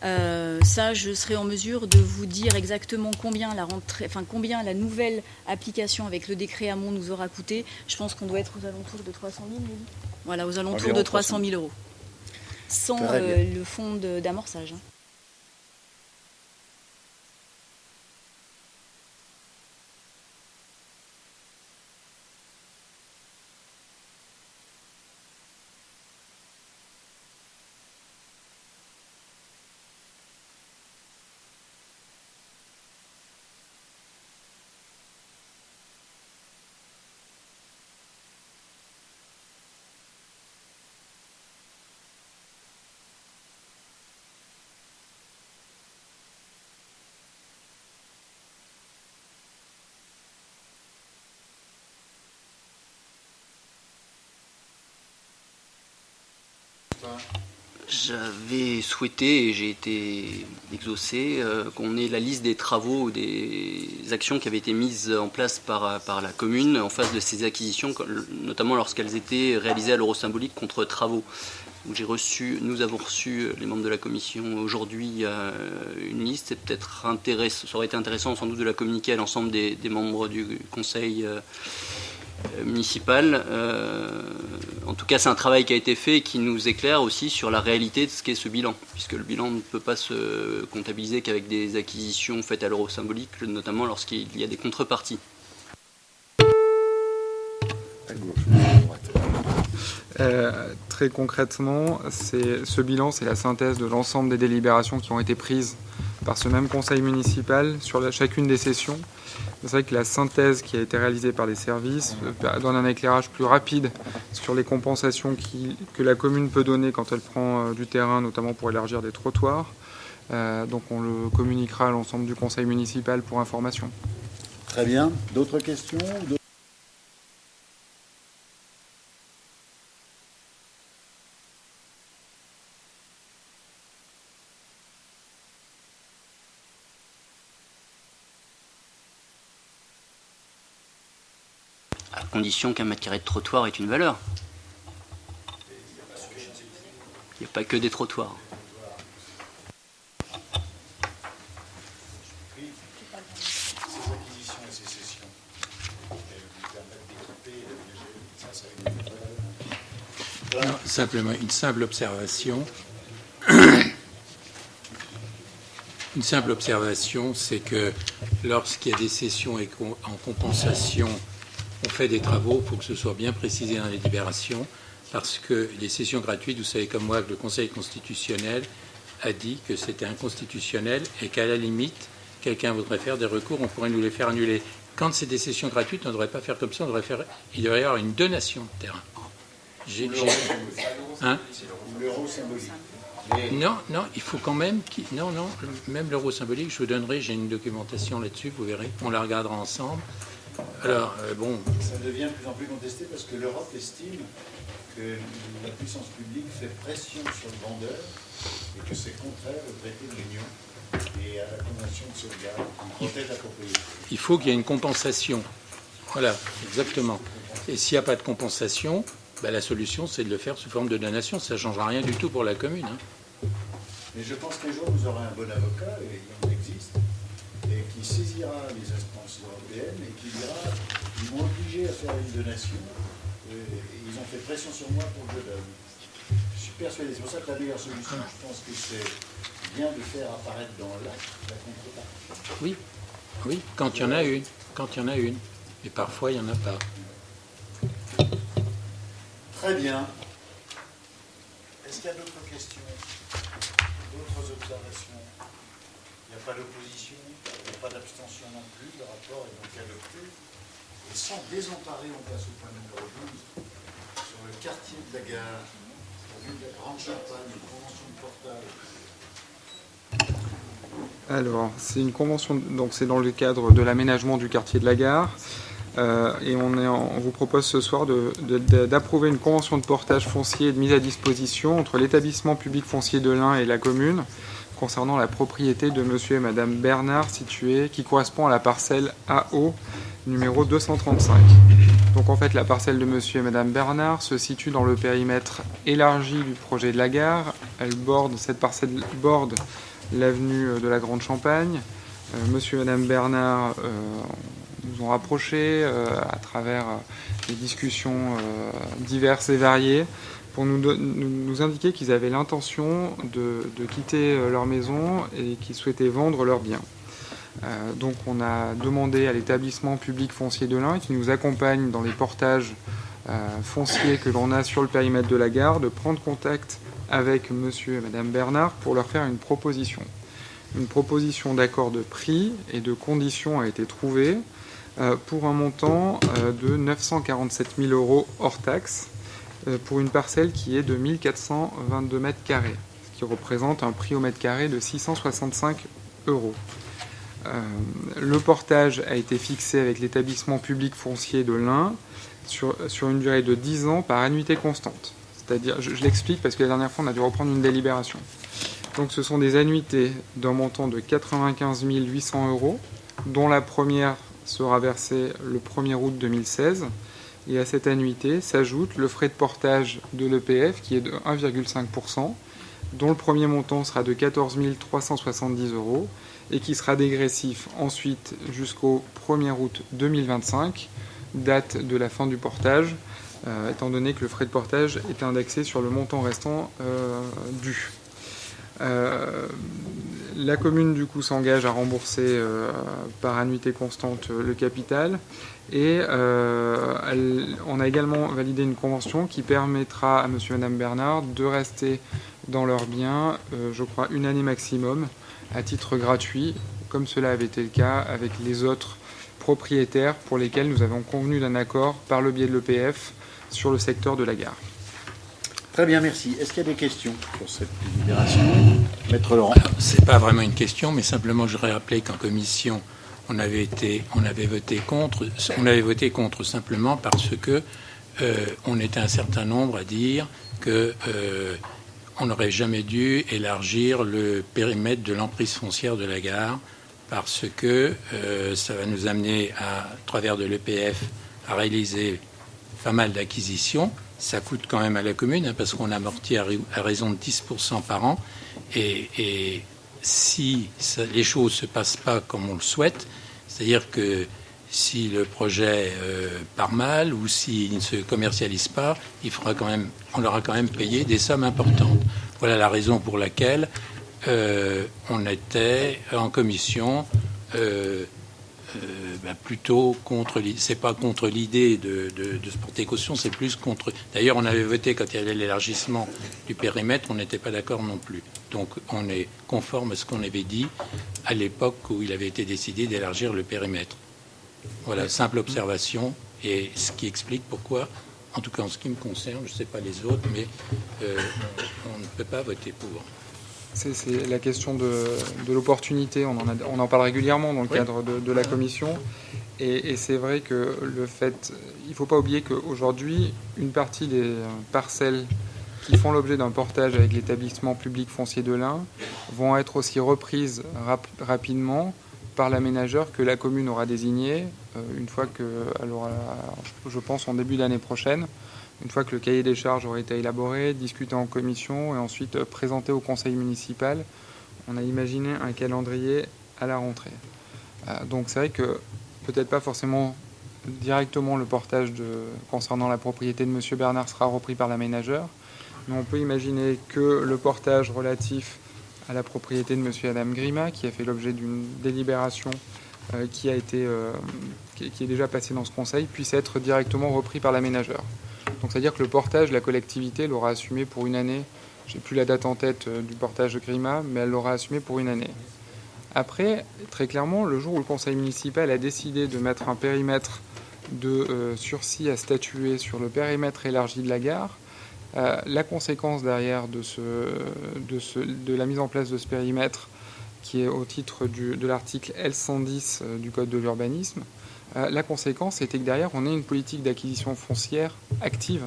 ça, je serai en mesure de vous dire exactement combien la nouvelle application avec le décret Hamon nous aura coûté. Je pense qu'on doit être aux alentours de 300 000, Lily. Voilà, aux alentours environ de 300 000 €, sans le fonds d'amorçage. J'avais souhaité, et j'ai été exaucé, qu'on ait la liste des travaux ou des actions qui avaient été mises en place par la commune en face de ces acquisitions, notamment lorsqu'elles étaient réalisées à l'euro symbolique contre travaux. Donc nous avons reçu, les membres de la commission, aujourd'hui une liste. C'est peut-être ça aurait été intéressant sans doute de la communiquer à l'ensemble des membres du conseil municipal. En tout cas, c'est un travail qui a été fait et qui nous éclaire aussi sur la réalité de ce qu'est ce bilan, puisque le bilan ne peut pas se comptabiliser qu'avec des acquisitions faites à l'euro symbolique, notamment lorsqu'il y a des contreparties. Très concrètement, ce bilan, c'est la synthèse de l'ensemble des délibérations qui ont été prises par ce même conseil municipal sur chacune des sessions. C'est vrai que la synthèse qui a été réalisée par les services donne un éclairage plus rapide sur les compensations que la commune peut donner quand elle prend du terrain, notamment pour élargir des trottoirs. Donc on le communiquera à l'ensemble du conseil municipal pour information. Très bien. D'autres questions? À condition qu'un mètre carré de trottoir ait une valeur. Il n'y a pas que des trottoirs. Non, simplement une simple observation. Une simple observation, c'est que lorsqu'il y a des cessions et qu'en compensation, on fait des travaux, il faut que ce soit bien précisé dans les délibérations, parce que les cessions gratuites, vous savez comme moi que le Conseil constitutionnel a dit que c'était inconstitutionnel et qu'à la limite, quelqu'un voudrait faire des recours, on pourrait nous les faire annuler. Quand c'est des cessions gratuites, on ne devrait pas faire comme ça, il devrait y avoir une donation de terrain. L'euro symbolique. Non, il faut quand même... même l'euro symbolique, je vous donnerai, j'ai une documentation là-dessus, vous verrez, on la regardera ensemble. Alors, bon, Ça devient de plus en plus contesté parce que l'Europe estime que la puissance publique fait pression sur le vendeur et que c'est contraire au traité de l'Union et à la Convention de sauvegarde qui protège la propriété. il faut qu'il y ait une compensation. Voilà, exactement. Et s'il n'y a pas de compensation, ben, la solution, c'est de le faire sous forme de donation. Ça ne changera rien du tout pour la commune. Hein. Mais je pense qu'un jour, vous aurez un bon avocat, et il en existe, et qui saisira les instances européennes et qui dira ils m'ont obligé à faire une donation, et ils ont fait pression sur moi pour que je donne. Je suis persuadé, c'est pour ça que la meilleure solution, je pense que c'est bien de faire apparaître dans l'acte la contrepartie. Oui, oui, quand il y en a une. Quand il y en a une. Et parfois, il n'y en a pas. Très bien. Est-ce qu'il y a d'autres questions? D'autres observations? Il n'y a pas d'opposition, il n'y a pas d'abstention non plus, le rapport est donc adopté. Et sans désemparer, on passe au point numéro 12, sur le quartier de la gare, la ville de la Grande Champagne, une convention de portage. Alors, c'est une convention, donc c'est dans le cadre de l'aménagement du quartier de la gare. Et on vous propose ce soir d'approuver une convention de portage foncier et de mise à disposition entre l'établissement public foncier de l'Ain et la commune concernant la propriété de monsieur et madame Bernard qui correspond à la parcelle AO numéro 235. Donc en fait la parcelle de monsieur et madame Bernard se situe dans le périmètre élargi du projet de la gare. Cette parcelle borde l'avenue de la Grande Champagne. Monsieur et madame Bernard nous ont rapprochés à travers des discussions diverses et variées pour nous indiquer qu'ils avaient l'intention de quitter leur maison et qu'ils souhaitaient vendre leurs biens. Donc on a demandé à l'établissement public foncier de l'Ain, qui nous accompagne dans les portages fonciers que l'on a sur le périmètre de la gare, de prendre contact avec monsieur et madame Bernard pour leur faire une proposition. Une proposition d'accord de prix et de conditions a été trouvée pour un montant de 947 000 € hors taxe pour une parcelle qui est de 1422 mètres carrés, ce qui représente un prix au mètre carré de 665 €. Le portage a été fixé avec l'établissement public foncier de l'Ain sur une durée de 10 ans par annuité constante. C'est-à-dire, je l'explique parce que la dernière fois on a dû reprendre une délibération. Donc ce sont des annuités d'un montant de 95 800 €, dont la première sera versée le 1er août 2016. Et à cette annuité s'ajoute le frais de portage de l'EPF qui est de 1,5%, dont le premier montant sera de 14 370 € et qui sera dégressif ensuite jusqu'au 1er août 2025, date de la fin du portage, étant donné que le frais de portage est indexé sur le montant restant dû. La commune du coup s'engage à rembourser par annuité constante le capital et on a également validé une convention qui permettra à monsieur et madame Bernard de rester dans leurs biens, je crois, une année maximum à titre gratuit, comme cela avait été le cas avec les autres propriétaires pour lesquels nous avons convenu d'un accord par le biais de l'EPF sur le secteur de la gare. Très bien, merci. Est-ce qu'il y a des questions sur cette délibération? Maître Laurent. Ce n'est pas vraiment une question, mais simplement je voudrais rappeler qu'en commission, on avait voté contre simplement parce que on était un certain nombre à dire que on n'aurait jamais dû élargir le périmètre de l'emprise foncière de la gare parce que ça va nous amener à travers de l'EPF à réaliser pas mal d'acquisitions. Ça coûte quand même à la commune hein, parce qu'on amortit à raison de 10% par an. Et si les choses ne se passent pas comme on le souhaite, c'est-à-dire que si le projet part mal ou s'il ne se commercialise pas, on aura quand même payé des sommes importantes. Voilà la raison pour laquelle on était en commission plutôt contre. C'est pas contre l'idée de se porter caution, c'est plus contre. D'ailleurs, on avait voté quand il y avait l'élargissement du périmètre, on n'était pas d'accord non plus. Donc, on est conforme à ce qu'on avait dit à l'époque où il avait été décidé d'élargir le périmètre. Voilà, simple observation et ce qui explique pourquoi, en tout cas en ce qui me concerne, je ne sais pas les autres, mais on ne peut pas voter pour. C'est la question de l'opportunité. On en parle régulièrement dans le cadre de la commission. Et c'est vrai que il ne faut pas oublier qu'aujourd'hui, une partie des parcelles qui font l'objet d'un portage avec l'établissement public foncier de l'Ain vont être aussi reprises rapidement par l'aménageur que la commune aura désigné une fois qu'elle aura, je pense, en début d'année prochaine, une fois que le cahier des charges aura été élaboré, discuté en commission et ensuite présenté au conseil municipal. On a imaginé un calendrier à la rentrée. Donc c'est vrai que peut-être pas forcément directement le portage concernant la propriété de M. Bernard sera repris par l'aménageur, mais on peut imaginer que le portage relatif à la propriété de M. et Mme Grima, qui a fait l'objet d'une délibération qui est déjà passée dans ce conseil, puisse être directement repris par l'aménageur. Donc c'est-à-dire que le portage, la collectivité l'aura assumé pour une année. Je n'ai plus la date en tête du portage de Grima, mais elle l'aura assumé pour une année. Après, très clairement, le jour où le conseil municipal a décidé de mettre un périmètre de sursis à statuer sur le périmètre élargi de la gare, la conséquence derrière de la mise en place de ce périmètre, qui est au titre de l'article L110 du Code de l'urbanisme, la conséquence était que derrière, on ait une politique d'acquisition foncière active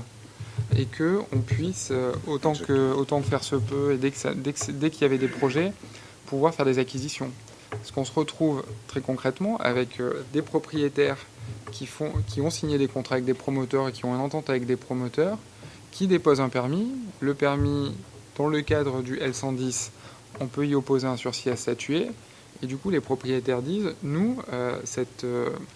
et qu'on puisse, autant que faire se peut, et dès qu'il y avait des projets, pouvoir faire des acquisitions. Parce qu'on se retrouve très concrètement avec des propriétaires qui ont signé des contrats avec des promoteurs et qui ont une entente avec des promoteurs, qui déposent un permis. Le permis, dans le cadre du L110, on peut y opposer un sursis à statuer. Et du coup, les propriétaires disent, nous,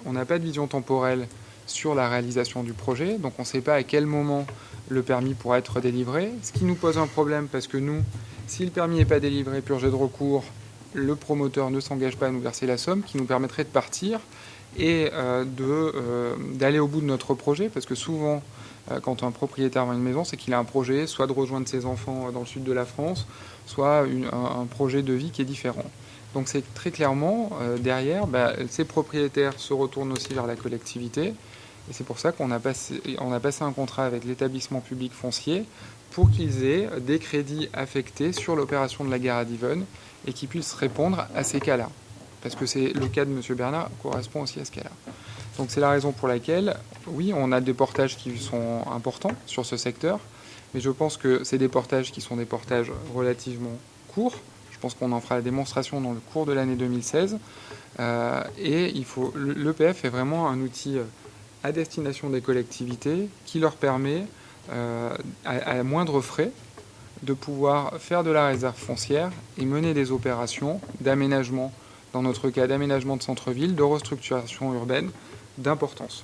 on n'a pas de vision temporelle sur la réalisation du projet, donc on ne sait pas à quel moment le permis pourra être délivré, ce qui nous pose un problème parce que nous, si le permis n'est pas délivré, purgé de recours, le promoteur ne s'engage pas à nous verser la somme qui nous permettrait de partir et d'aller au bout de notre projet, parce que souvent, quand un propriétaire vend une maison, c'est qu'il a un projet, soit de rejoindre ses enfants dans le sud de la France, soit un projet de vie qui est différent. Donc c'est très clairement, derrière, ces propriétaires se retournent aussi vers la collectivité, et c'est pour ça qu'on a passé un contrat avec l'établissement public foncier pour qu'ils aient des crédits affectés sur l'opération de la gare à Divonne et qu'ils puissent répondre à ces cas-là. Parce que c'est le cas de M. Bernard correspond aussi à ce cas-là. Donc c'est la raison pour laquelle, oui, on a des portages qui sont importants sur ce secteur, mais je pense que c'est des portages qui sont des portages relativement courts. Je pense qu'on en fera la démonstration dans le cours de l'année 2016. Et l'EPF est vraiment un outil à destination des collectivités qui leur permet, à moindre frais, de pouvoir faire de la réserve foncière et mener des opérations d'aménagement, dans notre cas d'aménagement de centre-ville, de restructuration urbaine d'importance.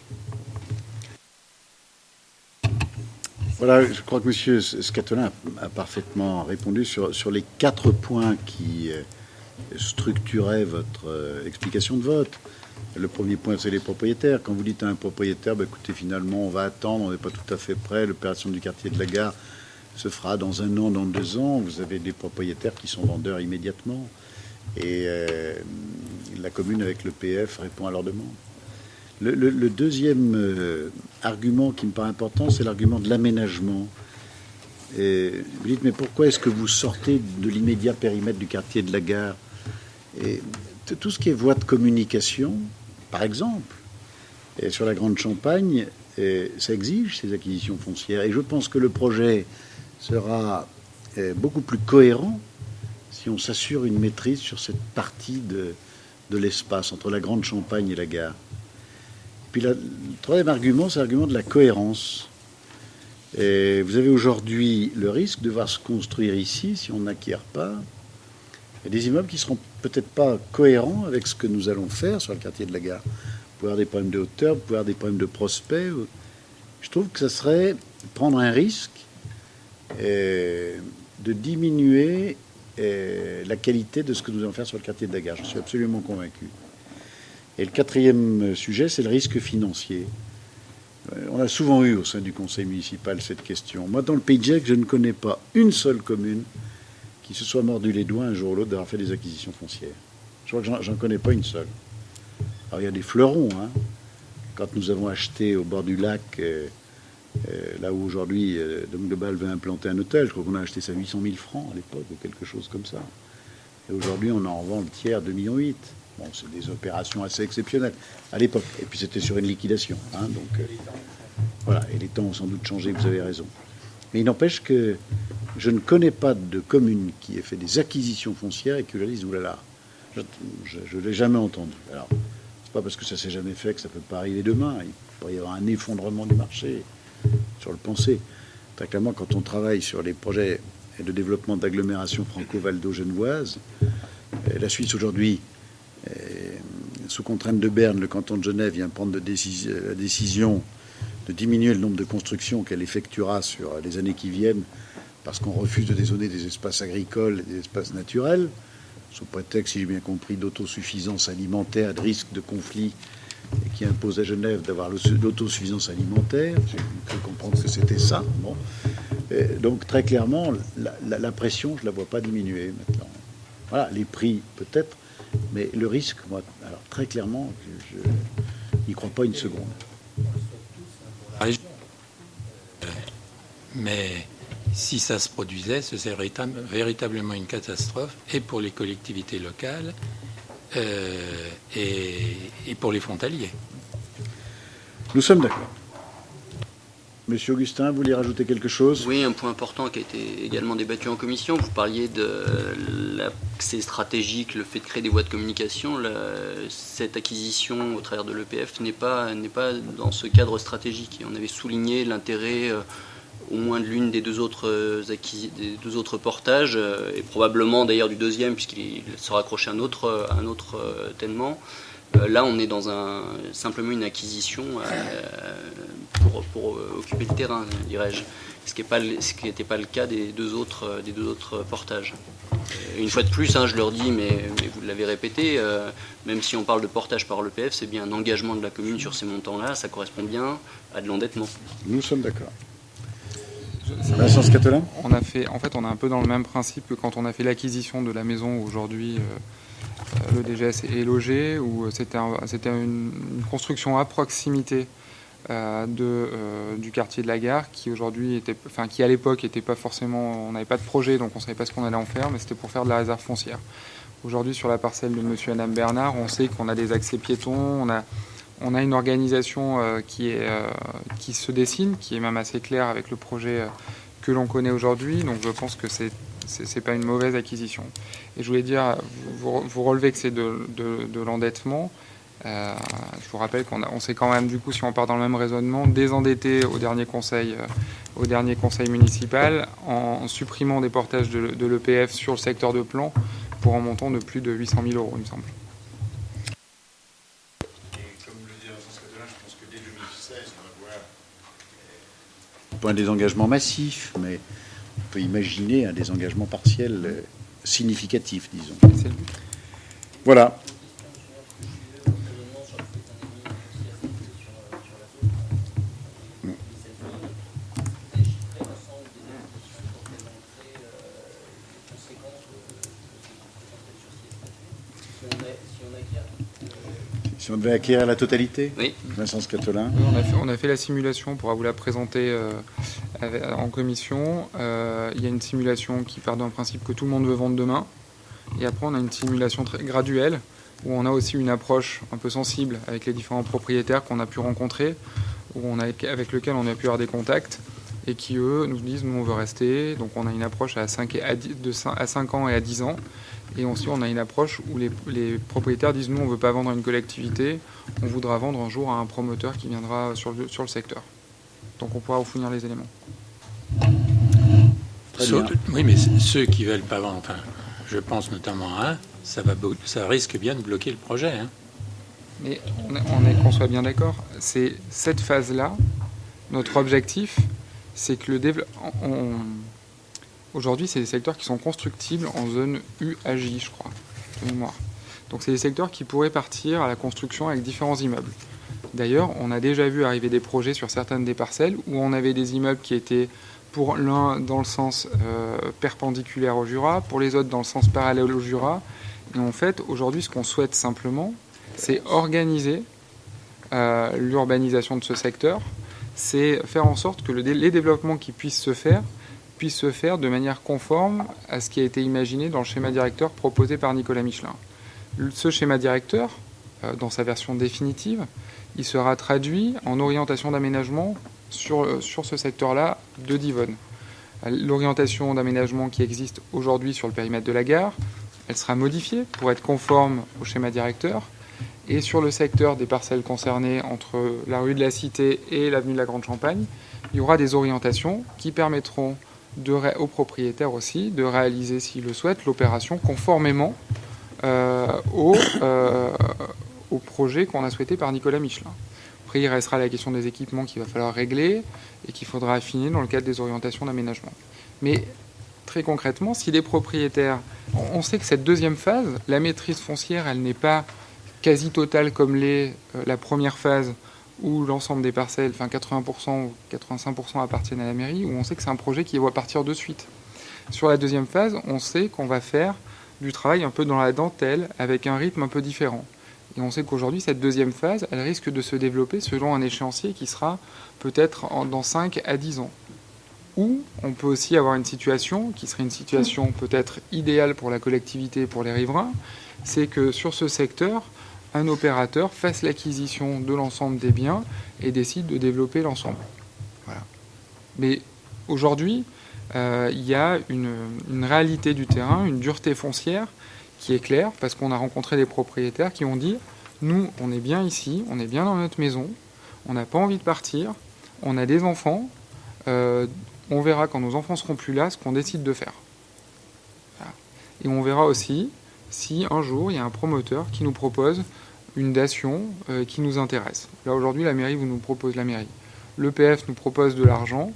Voilà, je crois que M. Scatolin a parfaitement répondu sur les 4 points qui structuraient votre explication de vote. Le premier point, c'est les propriétaires. Quand vous dites à un propriétaire, écoutez, finalement, on va attendre, on n'est pas tout à fait prêt, l'opération du quartier de la gare se fera dans 1 an, dans 2 ans, vous avez des propriétaires qui sont vendeurs immédiatement. Et la commune, avec le PF, répond à leur demande. Le deuxième argument qui me paraît important, c'est l'argument de l'aménagement. Et vous dites, mais pourquoi est-ce que vous sortez de l'immédiat périmètre du quartier de la gare? Et tout ce qui est voie de communication, par exemple, et sur la Grande Champagne, ça exige ces acquisitions foncières. Et je pense que le projet sera beaucoup plus cohérent si on s'assure une maîtrise sur cette partie de l'espace entre la Grande Champagne et la gare. Puis le troisième argument, c'est l'argument de la cohérence. Et vous avez aujourd'hui le risque de voir se construire ici, si on n'acquiert pas, des immeubles qui ne seront peut-être pas cohérents avec ce que nous allons faire sur le quartier de la gare. Vous pouvez avoir des problèmes de hauteur, vous pouvez avoir des problèmes de prospects. Je trouve que ça serait prendre un risque de diminuer la qualité de ce que nous allons faire sur le quartier de la gare. Je suis absolument convaincu. Et le quatrième sujet, c'est le risque financier. On a souvent eu au sein du conseil municipal cette question. Moi, dans le Pays de Gex, je ne connais pas une seule commune qui se soit mordu les doigts un jour ou l'autre d'avoir fait des acquisitions foncières. Je crois que j'en connais pas une seule. Alors, il y a des fleurons. Quand nous avons acheté au bord du lac Là où aujourd'hui, Dom Global veut implanter un hôtel, je crois qu'on a acheté ça 800 000 francs à l'époque, ou quelque chose comme ça. Et aujourd'hui, on en revend le tiers, 2,8 millions. Bon, c'est des opérations assez exceptionnelles à l'époque. Et puis c'était sur une liquidation. Donc voilà, et les temps ont sans doute changé, vous avez raison. Mais il n'empêche que je ne connais pas de commune qui ait fait des acquisitions foncières et que je dise, oulala, je ne l'ai jamais entendu. Alors, c'est pas parce que ça s'est jamais fait que ça ne peut pas arriver demain. Il pourrait y avoir un effondrement du marché sur le pensée. Très clairement, quand on travaille sur les projets de développement d'agglomération franco-valdo-genevoise, la Suisse aujourd'hui, sous contrainte de Berne, le canton de Genève vient prendre la décision de diminuer le nombre de constructions qu'elle effectuera sur les années qui viennent parce qu'on refuse de dézoner des espaces agricoles et des espaces naturels, sous prétexte, si j'ai bien compris, d'autosuffisance alimentaire, de risque de conflit, et qui impose à Genève d'avoir l'autosuffisance alimentaire. J'ai cru comprendre que c'était ça. Bon. Donc très clairement, la pression, je ne la vois pas diminuer maintenant. Voilà, les prix peut-être, mais le risque, moi, alors très clairement, je n'y crois pas une seconde. Mais si ça se produisait, ce serait véritablement une catastrophe, et pour les collectivités locales, et pour les frontaliers. Nous sommes d'accord. Monsieur Augustin, vous vouliez rajouter quelque chose ? Oui, un point important qui a été également débattu en commission. Vous parliez de l'accès stratégique, le fait de créer des voies de communication. Cette acquisition au travers de l'EPF n'est pas dans ce cadre stratégique. Et on avait souligné l'intérêt au moins de l'une des deux autres portages, et probablement d'ailleurs du deuxième, puisqu'il se raccroche à un autre tellement. Là, on est dans simplement une acquisition pour occuper le terrain, dirais-je, ce qui n'était pas le cas des deux autres portages. Une fois de plus, je leur dis, mais vous l'avez répété, même si on parle de portage par l'EPF, c'est bien un engagement de la commune sur ces montants-là, ça correspond bien à de l'endettement. Nous sommes d'accord. Vincent Scatolin ? On a un peu dans le même principe que quand on a fait l'acquisition de la maison où aujourd'hui le DGS est logé, où c'était une construction à proximité du quartier de la Gare, qui aujourd'hui qui à l'époque était pas forcément, on n'avait pas de projet, donc on savait pas ce qu'on allait en faire, mais c'était pour faire de la réserve foncière. Aujourd'hui, sur la parcelle de Monsieur et Madame Bernard, on sait qu'on a des accès piétons, on a une organisation qui se dessine, qui est même assez claire avec le projet que l'on connaît aujourd'hui. Donc je pense que c'est pas une mauvaise acquisition. Et je voulais dire, vous relevez que c'est de l'endettement. Je vous rappelle qu'on s'est quand même, du coup, si on part dans le même raisonnement, désendetté au dernier conseil municipal en supprimant des portages de l'EPF sur le secteur de plan pour un montant de plus de 800 000 euros, il me semble. Pas un désengagement massif, mais on peut imaginer un désengagement partiel significatif, disons. C'est le but. Voilà. Si on devait acquérir la totalité ? Oui. Vincent Scatolin ? On a fait la simulation, on pourra vous la présenter en commission. Il y a une simulation qui part d'un principe que tout le monde veut vendre demain. Et après, on a une simulation très graduelle, où on a aussi une approche un peu sensible avec les différents propriétaires qu'on a pu rencontrer, avec lesquels on a pu avoir des contacts, et qui, eux, nous disent, nous, on veut rester. Donc, on a une approche à 5 ans et à 10 ans. Et ensuite, on a une approche où les propriétaires disent, nous, on ne veut pas vendre à une collectivité, on voudra vendre un jour à un promoteur qui viendra sur le secteur. Donc, on pourra vous fournir les éléments. Oui, mais ceux qui ne veulent pas vendre, je pense notamment à un, ça risque bien de bloquer le projet. Mais qu'on soit bien d'accord, c'est cette phase-là, notre objectif, c'est que le développement... Aujourd'hui, c'est des secteurs qui sont constructibles en zone UAJ, je crois, de mémoire. Donc, c'est des secteurs qui pourraient partir à la construction avec différents immeubles. D'ailleurs, on a déjà vu arriver des projets sur certaines des parcelles où on avait des immeubles qui étaient, pour l'un, dans le sens perpendiculaire au Jura, pour les autres, dans le sens parallèle au Jura. Et en fait, aujourd'hui, ce qu'on souhaite simplement, c'est organiser l'urbanisation de ce secteur, c'est faire en sorte que les développements qui puissent se faire de manière conforme à ce qui a été imaginé dans le schéma directeur proposé par Nicolas Michelin. Ce schéma directeur, dans sa version définitive, il sera traduit en orientation d'aménagement sur ce secteur-là de Divonne. L'orientation d'aménagement qui existe aujourd'hui sur le périmètre de la gare, elle sera modifiée pour être conforme au schéma directeur. Et sur le secteur des parcelles concernées entre la rue de la Cité et l'avenue de la Grande Champagne, il y aura des orientations qui permettront aux propriétaires aussi de réaliser, s'ils le souhaitent, l'opération conformément au projet qu'on a souhaité par Nicolas Michelin. Après, il restera la question des équipements qu'il va falloir régler et qu'il faudra affiner dans le cadre des orientations d'aménagement. Mais très concrètement, si les propriétaires... On sait que cette deuxième phase, la maîtrise foncière, elle n'est pas quasi totale comme l'est la première phase où l'ensemble des parcelles, enfin 80% ou 85% appartiennent à la mairie, où on sait que c'est un projet qui va partir de suite. Sur la deuxième phase, on sait qu'on va faire du travail un peu dans la dentelle, avec un rythme un peu différent. Et on sait qu'aujourd'hui, cette deuxième phase, elle risque de se développer selon un échéancier qui sera peut-être dans 5 à 10 ans. Ou on peut aussi avoir une situation qui serait une situation peut-être idéale pour la collectivité et pour les riverains, c'est que sur ce secteur, un opérateur fasse l'acquisition de l'ensemble des biens et décide de développer l'ensemble. Voilà. Mais aujourd'hui, il y a une réalité du terrain, une dureté foncière qui est claire, parce qu'on a rencontré des propriétaires qui ont dit « Nous, on est bien ici, on est bien dans notre maison, on n'a pas envie de partir, on a des enfants, on verra quand nos enfants seront plus là ce qu'on décide de faire. » Voilà. Et on verra aussi si un jour il y a un promoteur qui nous propose une dation qui nous intéresse. Là aujourd'hui la mairie nous propose la mairie. L'EPF nous propose de l'argent,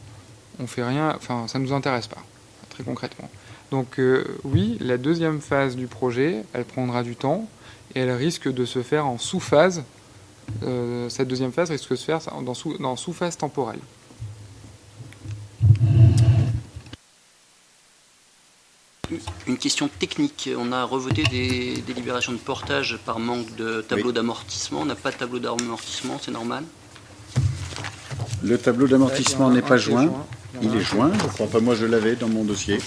on fait rien, enfin ça ne nous intéresse pas, très concrètement. Donc oui, la deuxième phase du projet, elle prendra du temps et elle risque de se faire en sous-phase. Cette deuxième phase risque de se faire dans sous-phase temporelle. Une question technique. On a revoté des délibérations de portage par manque de tableau d'amortissement. On n'a pas de tableau d'amortissement, c'est normal? Le tableau d'amortissement n'est pas joint. Il est joint, je ne crois pas. Moi, je l'avais dans mon dossier.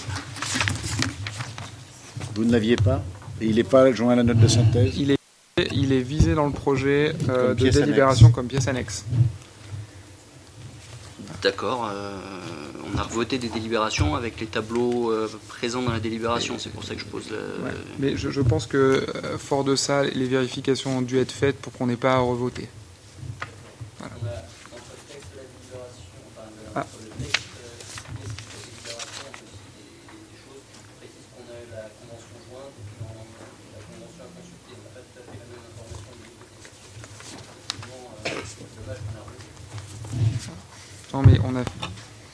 Vous ne l'aviez pas? Et il n'est pas joint à la note de synthèse? Il est visé dans le projet de délibération comme pièce annexe. D'accord. On a revoté des délibérations avec les tableaux présents dans la délibération. C'est pour ça que je pose... Ouais. Mais je pense que, fort de ça, les vérifications ont dû être faites pour qu'on n'ait pas à revoter. Voilà. Ah. Non mais on a...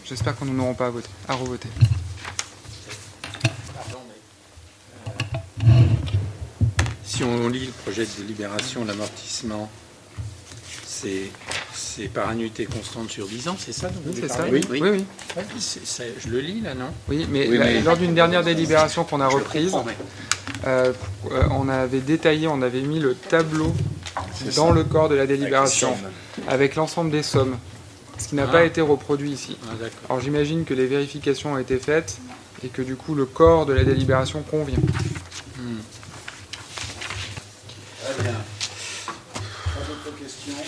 J'espère qu'on n'en aura pas à revoter. Si on lit le projet de délibération, l'amortissement, c'est par annuité constante sur 10 ans, c'est ça? C'est ça, oui. Je le lis là, non? Oui, mais lors d'une dernière délibération qu'on a reprise, on avait détaillé, on avait mis le tableau dans le corps de la délibération, avec l'ensemble des sommes. Ce qui n'a pas été reproduit ici. Alors j'imagine que les vérifications ont été faites et que du coup le corps de la délibération convient. Très bien. Pas d'autres questions?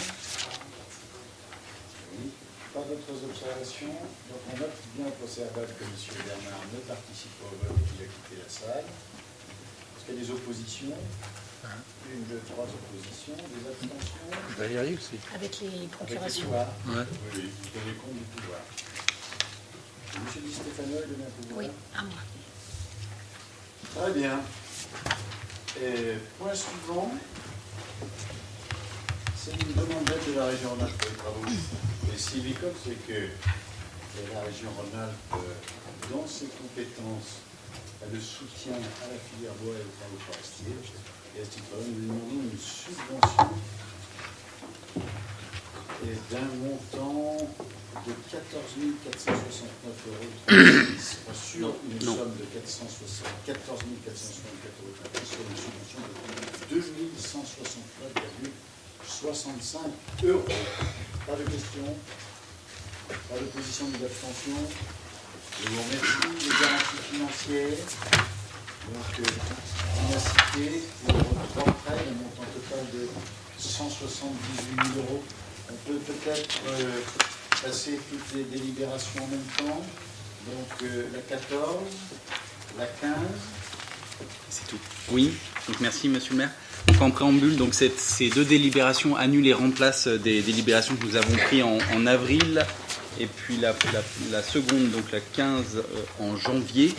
Oui. Pas d'autres observations? Donc on note bien au procès-verbal que M. Bernard ne participe pas au vote et qu'il a quitté la salle. Est-ce qu'il y a des oppositions? 1, 2, 3 oppositions, des abstentions. Valérie aussi. Avec les procurations. Ouais. Oui, vous tenez compte du pouvoir. Monsieur Di Stefano est donné un pouvoir. Oui, à moi. Très bien. Et point suivant, c'est une demande d'aide de la région Rhône-Alpes pour les travaux. Et Civicope, c'est que la région Rhône-Alpes, dans ses compétences, a le soutien à la filière bois et aux travaux forestiers. Et à ce titre-là, nous demandons une subvention d'un montant de 14 469 € sur une somme de 14 464 € sur une subvention de 2 169,65 €. Pas de questions? Pas d'opposition ni d'abstention. Je vous remercie. Les garanties financières. Donc, Finacité pour 3 prêts, un montant total de 178 000 €. On peut peut-être passer toutes les délibérations en même temps. Donc, la 14, la 15. C'est tout. Oui, donc merci Monsieur le maire. Donc, en préambule, donc, ces 2 délibérations annulent et remplacent des délibérations que nous avons prises en avril, et puis la seconde, donc la 15, en janvier.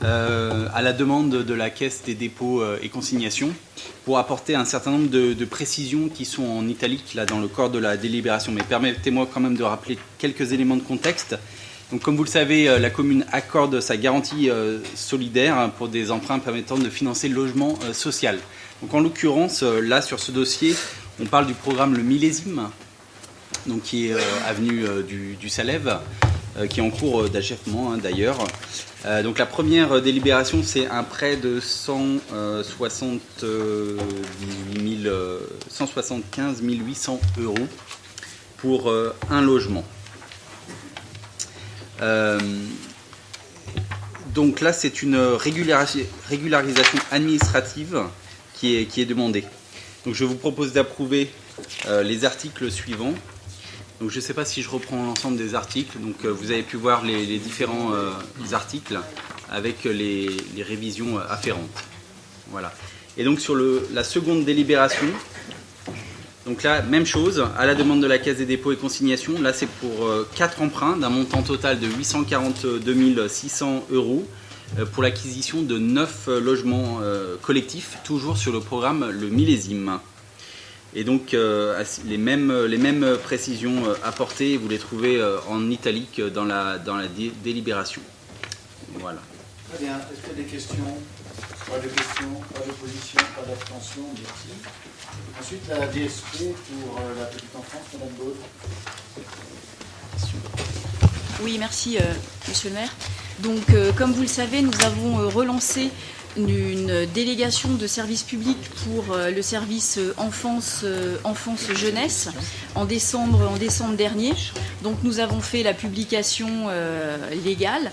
À la demande de la Caisse des dépôts et consignations, pour apporter un certain nombre de précisions qui sont en italique là, dans le corps de la délibération. Mais permettez-moi quand même de rappeler quelques éléments de contexte. Donc, comme vous le savez, la commune accorde sa garantie solidaire pour des emprunts permettant de financer le logement social. Donc, en l'occurrence, là, sur ce dossier, on parle du programme Le Millésime, donc, qui est avenue du Salève, qui est en cours d'achèvement d'ailleurs. Donc la première délibération, c'est un prêt de 175 800 € pour un logement. Donc là, c'est une régularisation administrative qui est demandée. Donc je vous propose d'approuver les articles suivants. Donc je ne sais pas si je reprends l'ensemble des articles. Donc vous avez pu voir les différents articles avec les révisions afférentes. Voilà. Et donc sur la seconde délibération, donc là, même chose, à la demande de la Caisse des dépôts et consignations. Là, c'est pour 4 emprunts d'un montant total de 842 600 € pour l'acquisition de 9 logements collectifs, toujours sur le programme Le Millésime. Et donc, les mêmes précisions apportées, vous les trouvez en italique dans la délibération. Voilà. Très bien. Est-ce qu'il y a des questions? Pas de questions, pas d'opposition, pas d'abstention. Merci. Ensuite, la DSP pour la petite enfance, Madame Baud. Oui, merci, Monsieur le maire. Donc, comme vous le savez, nous avons relancé une délégation de service public pour le service enfance-jeunesse en décembre dernier. Donc nous avons fait la publication légale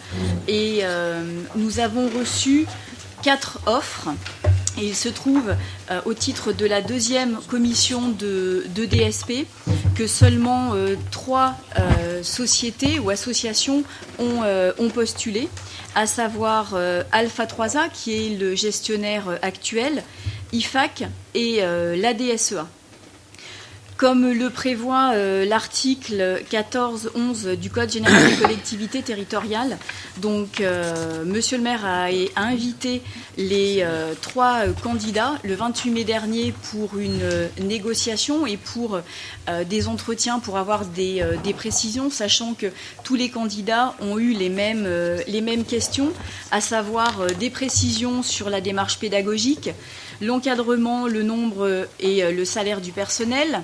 et nous avons reçu 4 offres. Et il se trouve, au titre de la 2e commission de DSP, que seulement 3 sociétés ou associations ont postulé, à savoir Alpha 3A, qui est le gestionnaire actuel, IFAC et l'ADSEA. Comme le prévoit l'article 14.11 du Code général des collectivités territoriales, donc Monsieur le maire a invité les 3 candidats le 28 mai dernier pour une négociation et pour des entretiens pour avoir des précisions, sachant que tous les candidats ont eu les mêmes questions, à savoir des précisions sur la démarche pédagogique, l'encadrement, le nombre et le salaire du personnel,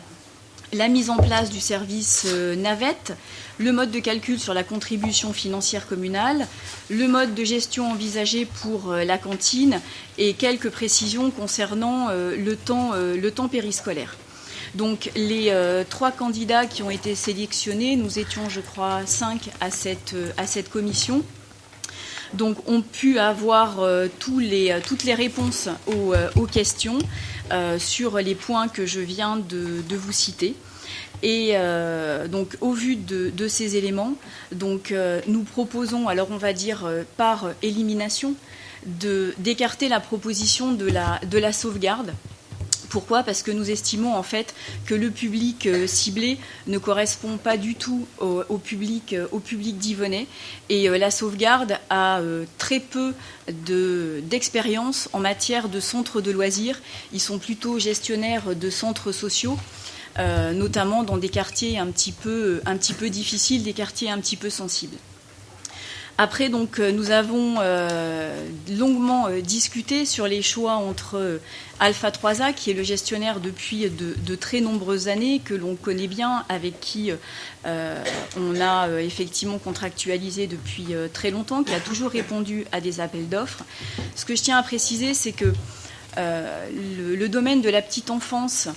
la mise en place du service navette, le mode de calcul sur la contribution financière communale, le mode de gestion envisagé pour la cantine et quelques précisions concernant le temps périscolaire. Donc les 3 candidats qui ont été sélectionnés, nous étions je crois 5 à cette commission, donc ont pu avoir toutes les réponses aux questions sur les points que je viens de vous citer. Et donc au vu de ces éléments, donc nous proposons, alors on va dire par élimination, d'écarter la proposition de la sauvegarde. Pourquoi ? Parce que nous estimons en fait que le public ciblé ne correspond pas du tout au public d'Yvonnet, et la sauvegarde a très peu d'expérience en matière de centres de loisirs. Ils sont plutôt gestionnaires de centres sociaux, notamment dans des quartiers un petit peu difficiles, des quartiers un petit peu sensibles. Après, donc, nous avons longuement discuté sur les choix entre Alpha 3A, qui est le gestionnaire depuis de très nombreuses années, que l'on connaît bien, avec qui on a effectivement contractualisé depuis très longtemps, qui a toujours répondu à des appels d'offres. Ce que je tiens à préciser, c'est que le domaine de la petite enfance,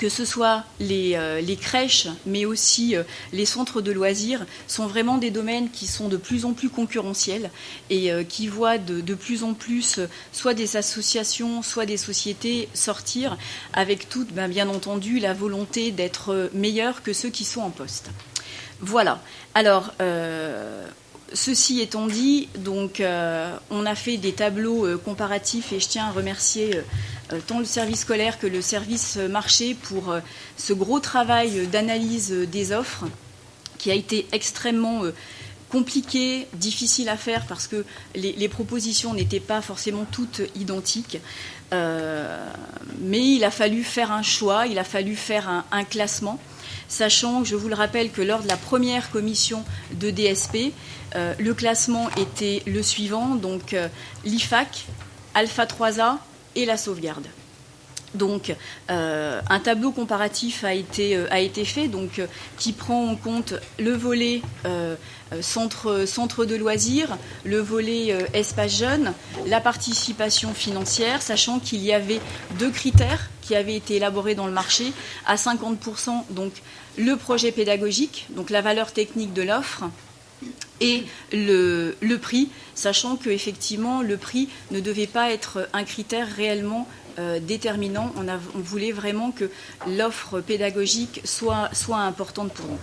que ce soit les crèches, mais aussi les centres de loisirs, sont vraiment des domaines qui sont de plus en plus concurrentiels et qui voient de plus en plus soit des associations, soit des sociétés sortir avec toute, bien entendu, la volonté d'être meilleurs que ceux qui sont en poste. Voilà. Alors, ceci étant dit, donc, on a fait des tableaux comparatifs et je tiens à remercier tant le service scolaire que le service marché pour ce gros travail d'analyse des offres qui a été extrêmement compliqué, difficile à faire parce que les propositions n'étaient pas forcément toutes identiques. Mais il a fallu faire un choix, il a fallu faire un classement, sachant, je vous le rappelle, que lors de la première commission de DSP, le classement était le suivant, donc l'IFAC, Alpha 3A et la sauvegarde. Donc, un tableau comparatif a été fait, donc qui prend en compte le volet centre de loisirs, le volet espace jeune, la participation financière, sachant qu'il y avait 2 critères qui avaient été élaborés dans le marché à 50%, donc le projet pédagogique, donc la valeur technique de l'offre, et le prix, sachant qu'effectivement le prix ne devait pas être un critère réellement déterminant. On voulait vraiment que l'offre pédagogique soit importante pour nous.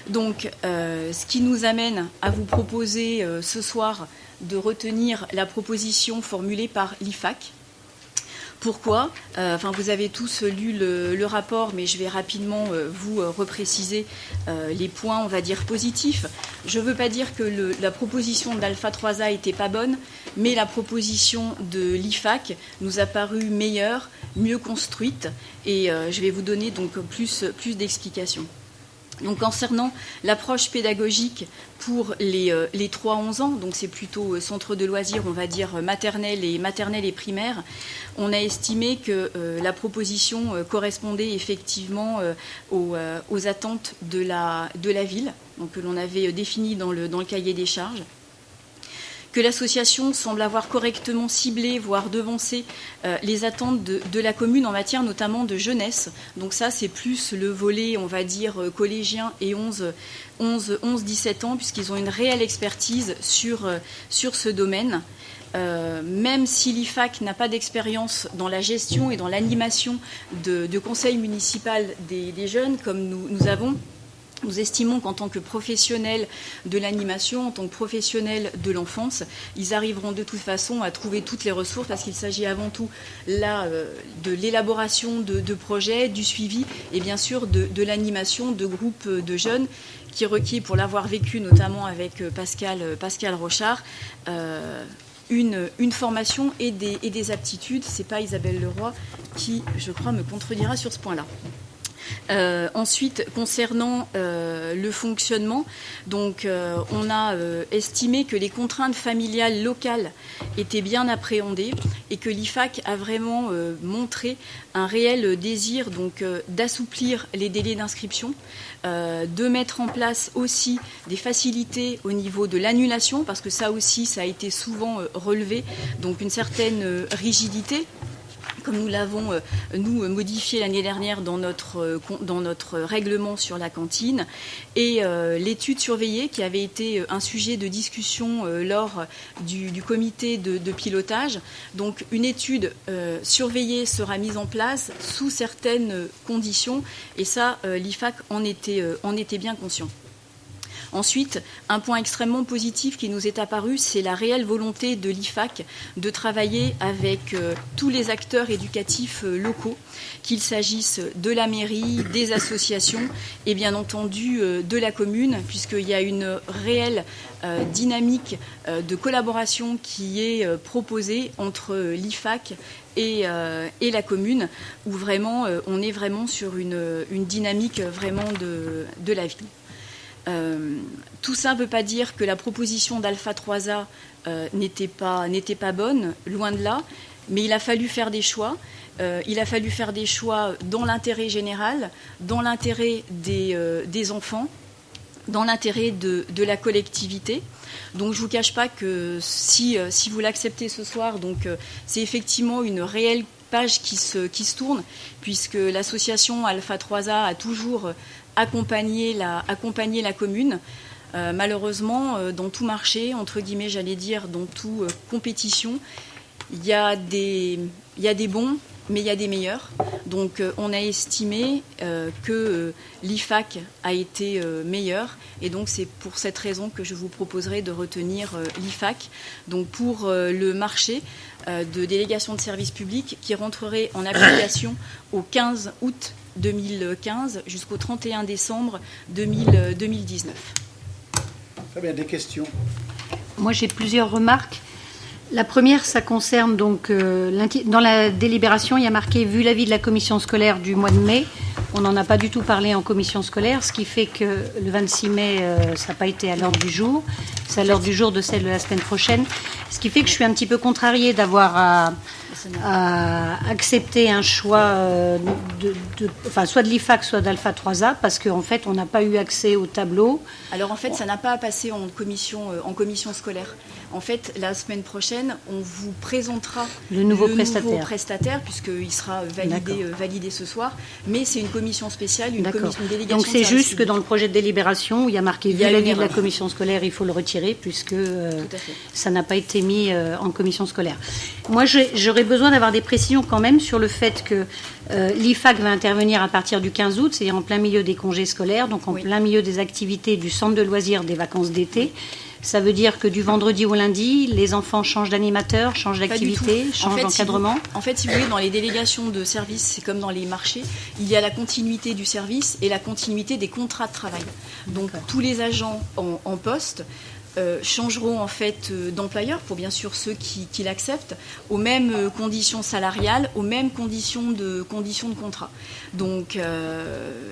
Donc, ce qui nous amène à vous proposer ce soir de retenir la proposition formulée par l'IFAC. Pourquoi ? Vous avez tous lu le rapport, mais je vais rapidement vous repréciser les points, on va dire, positifs. Je ne veux pas dire que la proposition d'Alpha 3A n'était pas bonne, mais la proposition de l'IFAC nous a paru meilleure, mieux construite, et je vais vous donner donc plus d'explications. Donc, concernant l'approche pédagogique pour les 3-11 ans, donc c'est plutôt centre de loisirs, on va dire maternelle et primaire, on a estimé que la proposition correspondait effectivement aux attentes de la ville, donc que l'on avait défini dans le cahier des charges, que l'association semble avoir correctement ciblé, voire devancé les attentes de la commune en matière notamment de jeunesse. Donc ça, c'est plus le volet, on va dire, collégien et 11-17 ans, puisqu'ils ont une réelle expertise sur ce domaine. Même si l'IFAC n'a pas d'expérience dans la gestion et dans l'animation de conseil municipal des jeunes, comme nous avons, nous estimons qu'en tant que professionnels de l'animation, en tant que professionnels de l'enfance, ils arriveront de toute façon à trouver toutes les ressources parce qu'il s'agit avant tout là de l'élaboration de projets, du suivi et bien sûr de l'animation de groupes de jeunes qui requiert, pour l'avoir vécu notamment avec Pascal Rochard, une formation et des aptitudes. Ce n'est pas Isabelle Leroy qui, je crois, me contredira sur ce point-là. Ensuite, concernant le fonctionnement, donc on a estimé que les contraintes familiales locales étaient bien appréhendées et que l'IFAC a vraiment montré un réel désir donc d'assouplir les délais d'inscription, de mettre en place aussi des facilités au niveau de l'annulation, parce que ça aussi, ça a été souvent relevé, donc une certaine rigidité, comme nous l'avons modifié l'année dernière dans notre règlement sur la cantine, et l'étude surveillée qui avait été un sujet de discussion lors du comité de pilotage. Donc une étude surveillée sera mise en place sous certaines conditions, et ça, l'IFAC en était bien conscient. Ensuite, un point extrêmement positif qui nous est apparu, c'est la réelle volonté de l'IFAC de travailler avec tous les acteurs éducatifs locaux, qu'il s'agisse de la mairie, des associations et bien entendu de la commune, puisqu'il y a une réelle dynamique de collaboration qui est proposée entre l'IFAC et la commune, où vraiment on est vraiment sur une dynamique vraiment de la ville. Tout ça ne veut pas dire que la proposition d'Alpha 3A n'était pas bonne, loin de là, mais il a fallu faire des choix. Il a fallu faire des choix dans l'intérêt général, dans l'intérêt des enfants, dans l'intérêt de la collectivité. Donc je ne vous cache pas que si vous l'acceptez ce soir, donc c'est effectivement une réelle page qui se tourne, puisque l'association Alpha 3A a toujours accompagné la commune. Malheureusement, dans tout marché, entre guillemets, j'allais dire, dans toute compétition, il y a des bons, mais il y a des meilleurs. Donc on a estimé que l'IFAC a été meilleur, et donc c'est pour cette raison que je vous proposerai de retenir l'IFAC. Donc pour le marché de délégation de services publics qui rentrerait en application au 15 août 2015 jusqu'au 31 décembre 2019. Très bien, des questions? Moi, j'ai plusieurs remarques. La première, ça concerne donc dans la délibération, il y a marqué vu l'avis de la commission scolaire du mois de mai. On n'en a pas du tout parlé en commission scolaire, ce qui fait que le 26 mai, ça n'a pas été à l'ordre du jour. C'est à l'ordre du jour de celle de la semaine prochaine. Ce qui fait que je suis un petit peu contrariée d'avoir à accepter un choix soit de l'IFAC, soit d'Alpha 3A, parce qu'en fait, on n'a pas eu accès au tableau. Alors en fait, ça n'a pas à passer en commission scolaire. En fait, la semaine prochaine, on vous présentera le nouveau prestataire, puisqu'il sera validé ce soir. Mais c'est une commission spéciale, une délégation. Donc c'est juste que dans le projet de délibération, où il y a marqué vu l'avis de la commission scolaire, il faut le retirer, puisque ça n'a pas été mis en commission scolaire. Moi, j'aurais besoin d'avoir des précisions quand même sur le fait que l'IFAC va intervenir à partir du 15 août, c'est-à-dire en plein milieu des congés scolaires, donc en plein milieu des activités du centre de loisirs des vacances d'été. Ça veut dire que du vendredi au lundi, les enfants changent d'animateur, changent d'activité, changent d'encadrement. En fait, si vous voulez, dans les délégations de services, c'est comme dans les marchés, il y a la continuité du service et la continuité des contrats de travail. Donc tous les agents en poste changeront en fait d'employeur, pour bien sûr ceux qui l'acceptent, aux mêmes conditions salariales, aux mêmes conditions de contrat. Donc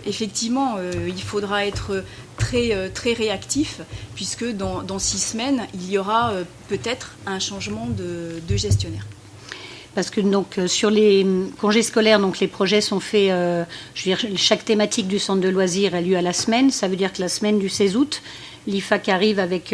effectivement, il faudra être très réactif, puisque dans 6 semaines, il y aura peut-être un changement de gestionnaire. Parce que donc sur les congés scolaires, donc les projets sont faits. Je veux dire, chaque thématique du centre de loisirs a lieu à la semaine. Ça veut dire que la semaine du 16 août, l'IFAC arrive avec.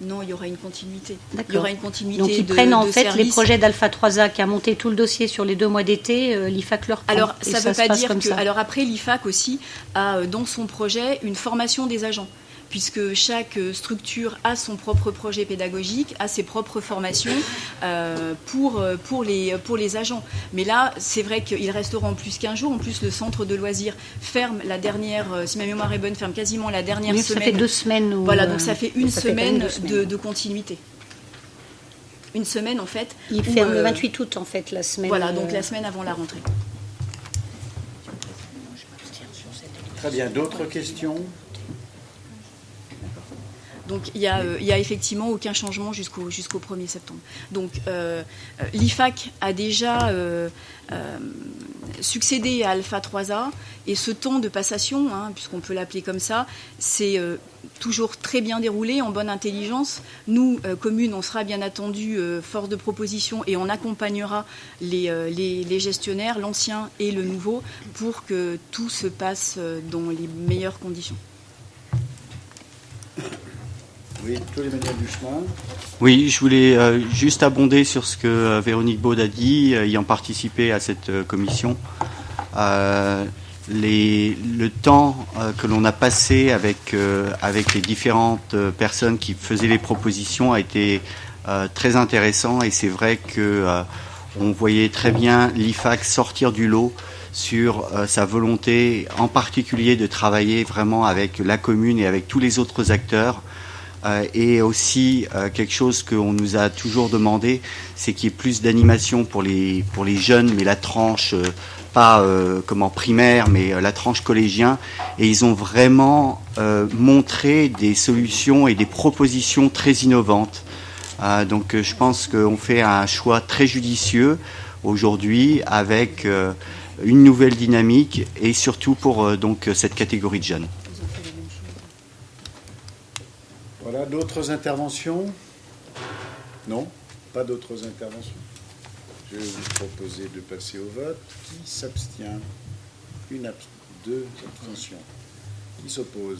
Non, il y aura une continuité. D'accord. Il y aura une continuité. Donc ils prennent en fait les projets d'Alpha 3A qui a monté tout le dossier sur les 2 mois d'été. L'IFAC leur prend. Alors ça ne veut pas dire que. Ça. Alors après, l'IFAC aussi a dans son projet une formation des agents, puisque chaque structure a son propre projet pédagogique, a ses propres formations pour les agents. Mais là, c'est vrai qu'ils resteront plus qu'1 jour. En plus, le centre de loisirs ferme la dernière, si ma mémoire est bonne, ferme quasiment la dernière semaine. Ça fait 2 semaines. Voilà, donc ça fait une semaine de continuité. Une semaine, en fait. Il ferme le 28 août, en fait, la semaine. Voilà, donc la semaine avant la rentrée. Très bien, d'autres questions ? Donc il y a effectivement aucun changement jusqu'au 1er septembre. Donc l'IFAC a déjà succédé à Alpha 3A, et ce temps de passation, puisqu'on peut l'appeler comme ça, c'est toujours très bien déroulé, en bonne intelligence. Nous, communes, on sera bien attendu force de proposition, et on accompagnera les gestionnaires, l'ancien et le nouveau, pour que tout se passe dans les meilleures conditions. Oui, Claude-Emmanuel Duchemin. Oui, je voulais juste abonder sur ce que Véronique Baud a dit, ayant participé à cette commission. Le temps que l'on a passé avec les différentes personnes qui faisaient les propositions a été très intéressant, et c'est vrai que on voyait très bien l'IFAC sortir du lot sur sa volonté en particulier de travailler vraiment avec la commune et avec tous les autres acteurs. Et aussi quelque chose qu'on nous a toujours demandé, c'est qu'il y ait plus d'animation pour les jeunes, mais la tranche pas comme en primaire, mais la tranche collégien. Et ils ont vraiment montré des solutions et des propositions très innovantes. Donc je pense qu'on fait un choix très judicieux aujourd'hui, avec une nouvelle dynamique, et surtout pour donc cette catégorie de jeunes. Voilà, d'autres interventions ? Non, pas d'autres interventions. Je vais vous proposer de passer au vote. Qui s'abstient ? 2 abstentions. Qui s'oppose ?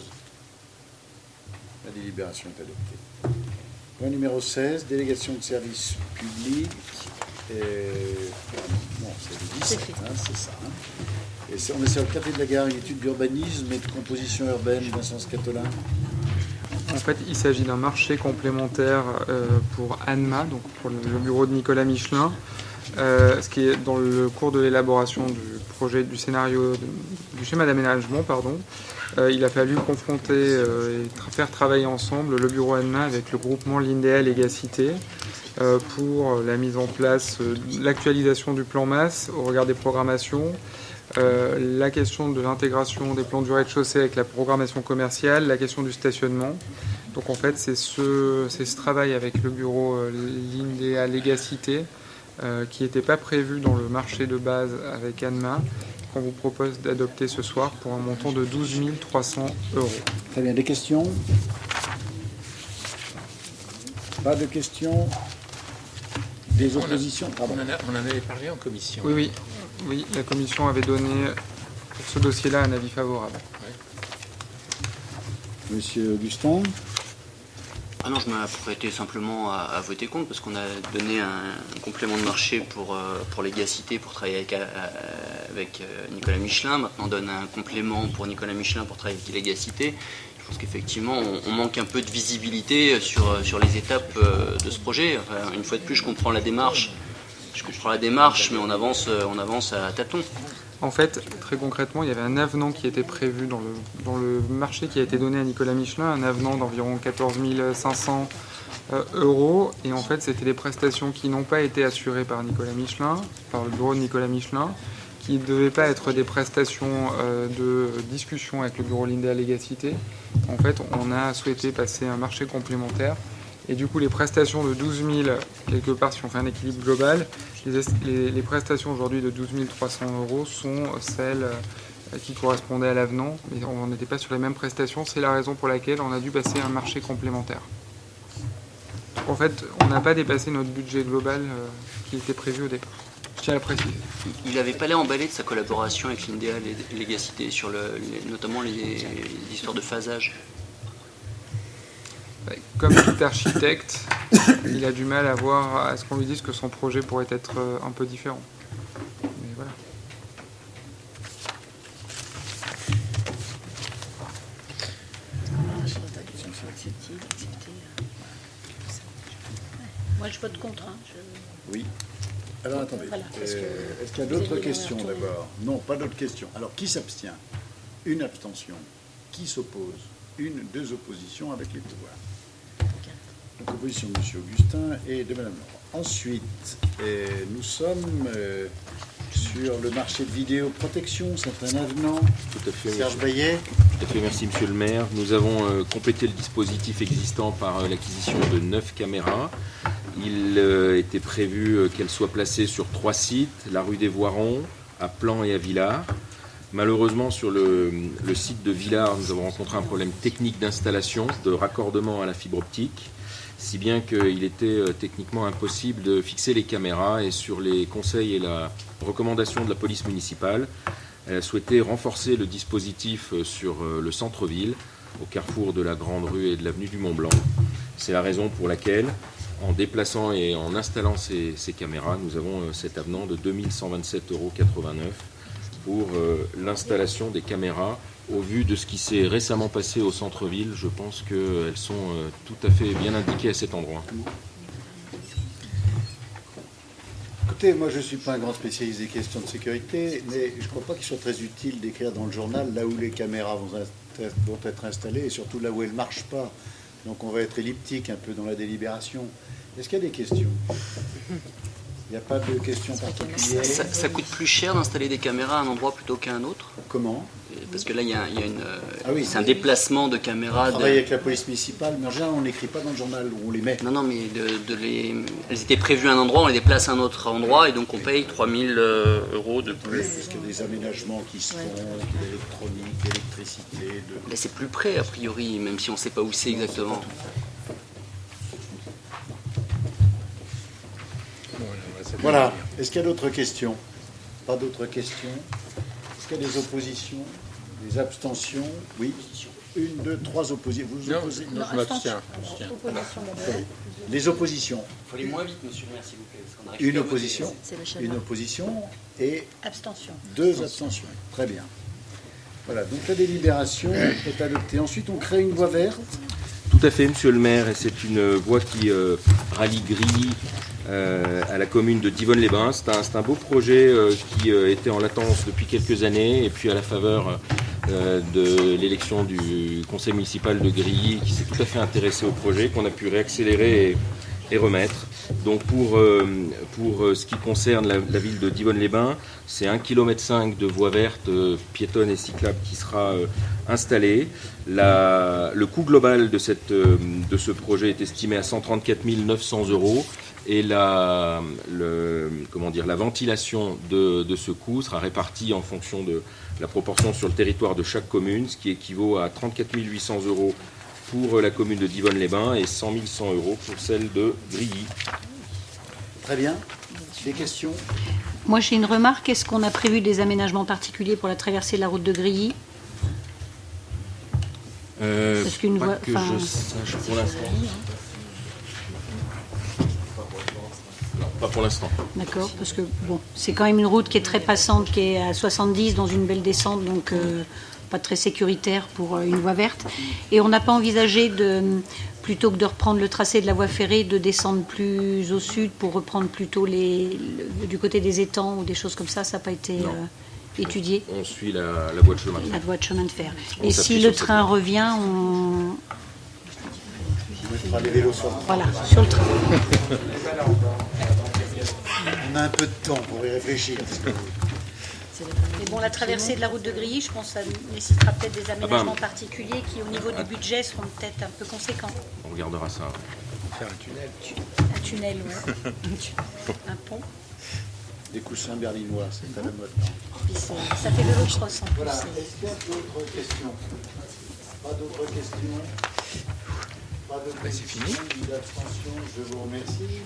La délibération est adoptée. Point numéro 16, délégation de services publics. Non, c'est le 17, c'est ça. Et on est sur le Café de la Gare, une étude d'urbanisme et de composition urbaine, Vincent Scatola. En fait, il s'agit d'un marché complémentaire pour ANMA, donc pour le bureau de Nicolas Michelin, ce qui est dans le cours de l'élaboration du projet, du scénario, du schéma d'aménagement, pardon. Il a fallu confronter et faire travailler ensemble le bureau ANMA avec le groupement Lindea Légacité pour la mise en place, l'actualisation du plan masse au regard des programmations, la question de l'intégration des plans du rez-de-chaussée avec la programmation commerciale, la question du stationnement. Donc en fait, c'est ce travail avec le bureau Lindea Légacité qui n'était pas prévu dans le marché de base avec ANMA, qu'on vous propose d'adopter ce soir pour un montant de 12 300 €. Très bien, des questions? Pas de questions? Des oppositions? On en avait parlé en commission. Oui, la commission avait donné pour ce dossier-là un avis favorable. Ouais. Monsieur Augustin? Ah non, je m'apprêtais simplement à voter contre parce qu'on a donné un complément de marché pour Légacité pour travailler avec Nicolas Michelin. Maintenant, on donne un complément pour Nicolas Michelin pour travailler avec Légacité. Je pense qu'effectivement, on manque un peu de visibilité sur les étapes de ce projet. Enfin, une fois de plus, je comprends la démarche, mais on avance à tâtons. En fait, très concrètement, il y avait un avenant qui était prévu dans le marché qui a été donné à Nicolas Michelin, un avenant d'environ 14 500 €. Et en fait, c'était des prestations qui n'ont pas été assurées par Nicolas Michelin, par le bureau de Nicolas Michelin, qui ne devaient pas être des prestations de discussion avec le bureau Lindea Légacité. En fait, on a souhaité passer un marché complémentaire. Et du coup, les prestations de 12 000, quelque part, si on fait un équilibre global, les prestations aujourd'hui de 12 300 € sont celles qui correspondaient à l'avenant. Mais on n'était pas sur les mêmes prestations. C'est la raison pour laquelle on a dû passer un marché complémentaire. Donc, en fait, on n'a pas dépassé notre budget global qui était prévu au départ. Je tiens à le préciser. Il n'avait pas l'air emballé de sa collaboration avec Lindea Légacité sur notamment les histoires de phasage. Comme tout architecte, il a du mal à voir à ce qu'on lui dise que son projet pourrait être un peu différent. Mais voilà. Moi, je vote contre. Oui. Alors attendez. Voilà, est-ce qu'il y a d'autres questions d'abord? Non, pas d'autres questions. Alors qui s'abstient? Une abstention. Qui s'oppose? Deux oppositions avec les pouvoirs. Donc opposition de M. Augustin et de Mme Laurent. Ensuite, nous sommes sur le marché de vidéoprotection. C'est un avenant. Tout à fait. Serge Bayet. Tout à fait, merci Monsieur le maire. Nous avons complété le dispositif existant par l'acquisition de 9 caméras. Il était prévu qu'elles soient placées sur 3 sites, la rue des Voirons, à Plan et à Villars. Malheureusement, sur le site de Villars, nous avons rencontré un problème technique d'installation, de raccordement à la fibre optique, si bien qu'il était techniquement impossible de fixer les caméras. Et sur les conseils et la recommandation de la police municipale, elle a souhaité renforcer le dispositif sur le centre-ville, au carrefour de la Grande Rue et de l'avenue du Mont-Blanc. C'est la raison pour laquelle, en déplaçant et en installant ces caméras, nous avons cet avenant de 2 127,89 € pour l'installation des caméras. Au vu de ce qui s'est récemment passé au centre-ville, je pense qu'elles sont tout à fait bien indiquées à cet endroit. Écoutez, moi je ne suis pas un grand spécialiste des questions de sécurité, mais je ne crois pas qu'il soit très utile d'écrire dans le journal là où les caméras vont être installées et surtout là où elles ne marchent pas. Donc on va être elliptique un peu dans la délibération. Est-ce qu'il y a des questions? Il n'y a pas de questions particulières? Ça coûte plus cher d'installer des caméras à un endroit plutôt qu'à un autre? Comment? Parce que là, il y a c'est un déplacement de caméras. On travaille avec la police municipale, mais en général, on n'écrit pas dans le journal où on les met. Non, mais elles étaient prévues à un endroit, on les déplace à un autre endroit, et donc on paye 3 000 € de plus. Oui, parce qu'il y a des aménagements qui se font, l'électronique, l'électricité. Là, c'est plus près, a priori, même si on ne sait pas où c'est exactement. Voilà. Est-ce qu'il y a d'autres questions? Pas d'autres questions? Est-ce qu'il y a des oppositions? Des abstentions? Oui. Une, deux, trois oppositions. Vous vous opposez? Non, je m'abstiens. Les oppositions. Il faut aller moins vite, monsieur le maire, s'il vous plaît. Parce qu'on arrive Une plus à voter. opposition. Une opposition et Abstention. 2 abstentions. Très bien. Voilà, donc la délibération est adoptée. Ensuite, on crée une voie verte. Tout à fait, monsieur le maire, et c'est une voie qui rallie Grilly à la commune de Divonne-les-Bains. C'est un beau projet qui était en latence depuis quelques années, et puis à la faveur de l'élection du conseil municipal de Grilly, qui s'est tout à fait intéressé au projet, qu'on a pu réaccélérer et remettre. Donc pour ce qui concerne la ville de Divonne-les-Bains, c'est 1,5 km de voies vertes piétonnes et cyclables qui sera installée. Le coût global de ce projet est estimé à 134 900 €, et la ventilation de ce coût sera répartie en fonction de la proportion sur le territoire de chaque commune, ce qui équivaut à 34 800 € pour la commune de Divonne-les-Bains et 100 100 € pour celle de Grilly. Très bien. Des questions? Moi, j'ai une remarque. Est-ce qu'on a prévu des aménagements particuliers pour la traversée de la route de Grilly? Parce qu'une voie, que je sache pour l'instant. Pas pour l'instant. D'accord, parce que bon, c'est quand même une route qui est très passante, qui est à 70 dans une belle descente, donc pas très sécuritaire pour une voie verte. Et on n'a pas envisagé plutôt que de reprendre le tracé de la voie ferrée, de descendre plus au sud pour reprendre plutôt du côté des étangs ou des choses comme ça. Ça n'a pas été étudié. On suit la voie de chemin de fer. La voie de chemin de fer. On Et s'appuie si sur le train revient, on mettra les vélos sur le train. Voilà, sur le train. On a un peu de temps pour y réfléchir. Mais bon, la traversée de la route de Grilly, je pense que ça nécessitera peut-être des aménagements particuliers qui, au niveau du budget, seront peut-être un peu conséquents. On regardera ça. Faire un tunnel. Un tunnel, ouais. Un pont. Des coussins berlinois, c'est à la mode. Puis ça fait de l'eau de crosse en plus. Voilà. Est-ce qu'il y a d'autres questions? Pas d'autres questions? Pas de Ben, c'est fini. D'abstention, je vous remercie.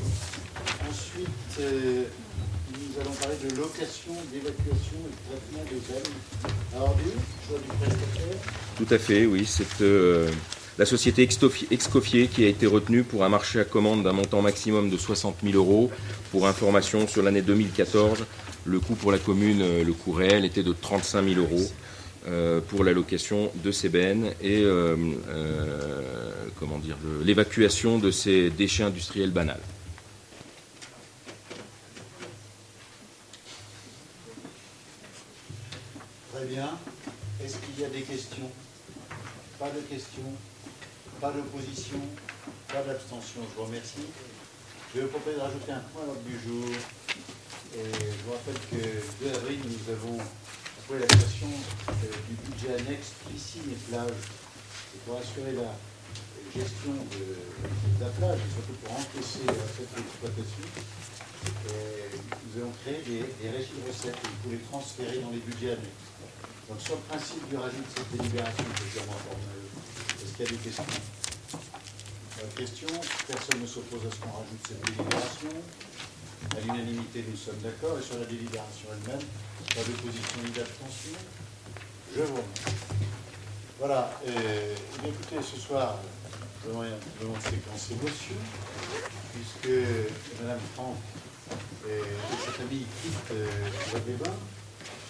Ensuite, nous allons parler de location, d'évacuation et de traitement des ailes à ordures, choix du prestataire. Tout à fait, oui. C'est la société Excofier qui a été retenue pour un marché à commande d'un montant maximum de 60 000 €. Pour information, sur l'année 2014, le coût pour la commune, le coût réel était de 35 000 € pour la location de ces bennes et l'évacuation de ces déchets industriels banals. Très bien. Est-ce qu'il y a des questions? Pas de questions, pas d'opposition, pas d'abstention. Je vous remercie. Je vous propose de rajouter un point à l'ordre du jour. Et je vous rappelle que le 2 avril, nous avons approuvé la création du budget annexe piscine et plage. C'est pour assurer la gestion de la plage et surtout pour encaisser cette exploitation. Nous avons créé des régies de recettes et vous pouvez les transférer dans les budgets annexes. Donc sur le principe du rajout de cette délibération, c'est purement formel. Est-ce qu'il y a des questions? Personne ne s'oppose à ce qu'on rajoute cette délibération. À l'unanimité, nous sommes d'accord. Et sur la délibération elle-même, pas d'opposition ni d'abstention. Je vous remercie. Voilà. Écoutez, ce soir, nous allons séquencer monsieur, puisque Mme Franck et sa famille quittent Divonne-les-Bains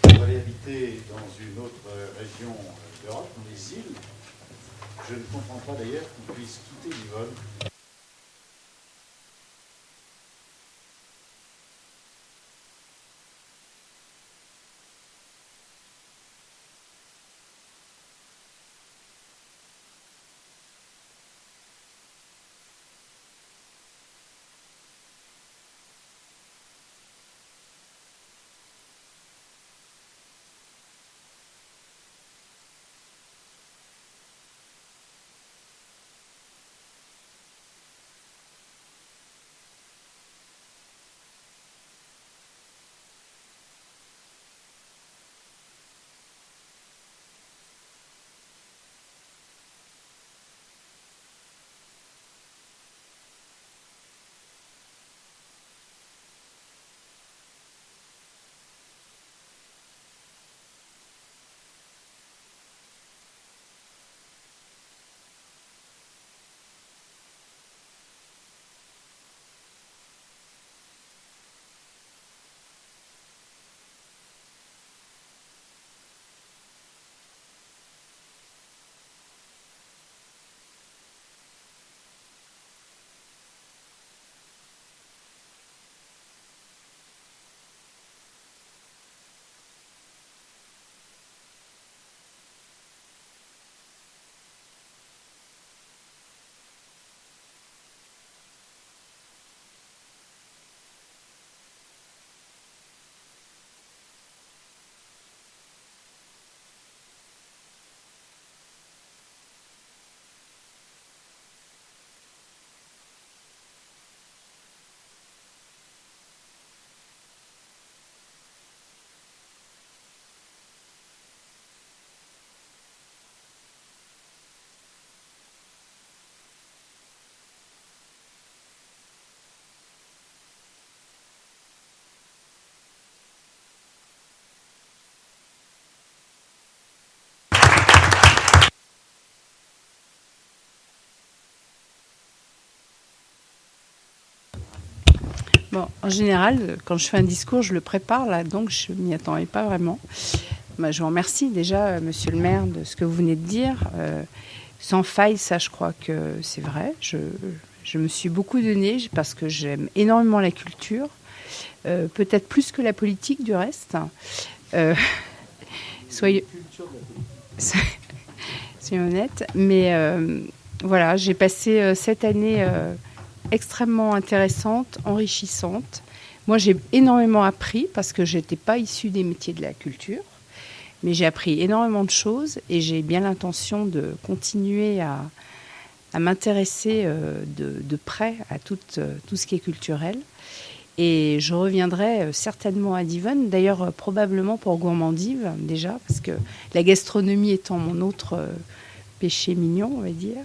pour aller habiter dans une autre région d'Europe, les îles. Je ne comprends pas d'ailleurs qu'on puisse quitter Divonne Bon, en général, quand je fais un discours, je le prépare, là, donc je m'y attendais pas vraiment. Je vous remercie déjà, monsieur le maire, de ce que vous venez de dire. Sans faille, ça, je crois que c'est vrai. Je me suis beaucoup donnée parce que j'aime énormément la culture, peut-être plus que la politique, du reste. Soyez honnête. Mais voilà, j'ai passé cette année extrêmement intéressante, enrichissante. Moi, j'ai énormément appris parce que je n'étais pas issue des métiers de la culture, mais j'ai appris énormément de choses et j'ai bien l'intention de continuer à m'intéresser de près à tout ce qui est culturel. Et je reviendrai certainement à Divonne, d'ailleurs probablement pour Gourmandive déjà, parce que la gastronomie étant mon autre péché mignon, on va dire.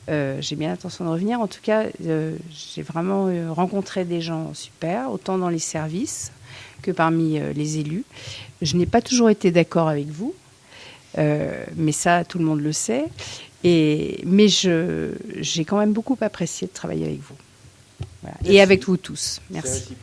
J'ai bien l'intention de revenir. En tout cas, j'ai vraiment rencontré des gens super, autant dans les services que parmi les élus. Je n'ai pas toujours été d'accord avec vous, mais ça, tout le monde le sait. Mais j'ai quand même beaucoup apprécié de travailler avec vous. Voilà. Et avec vous tous. Merci.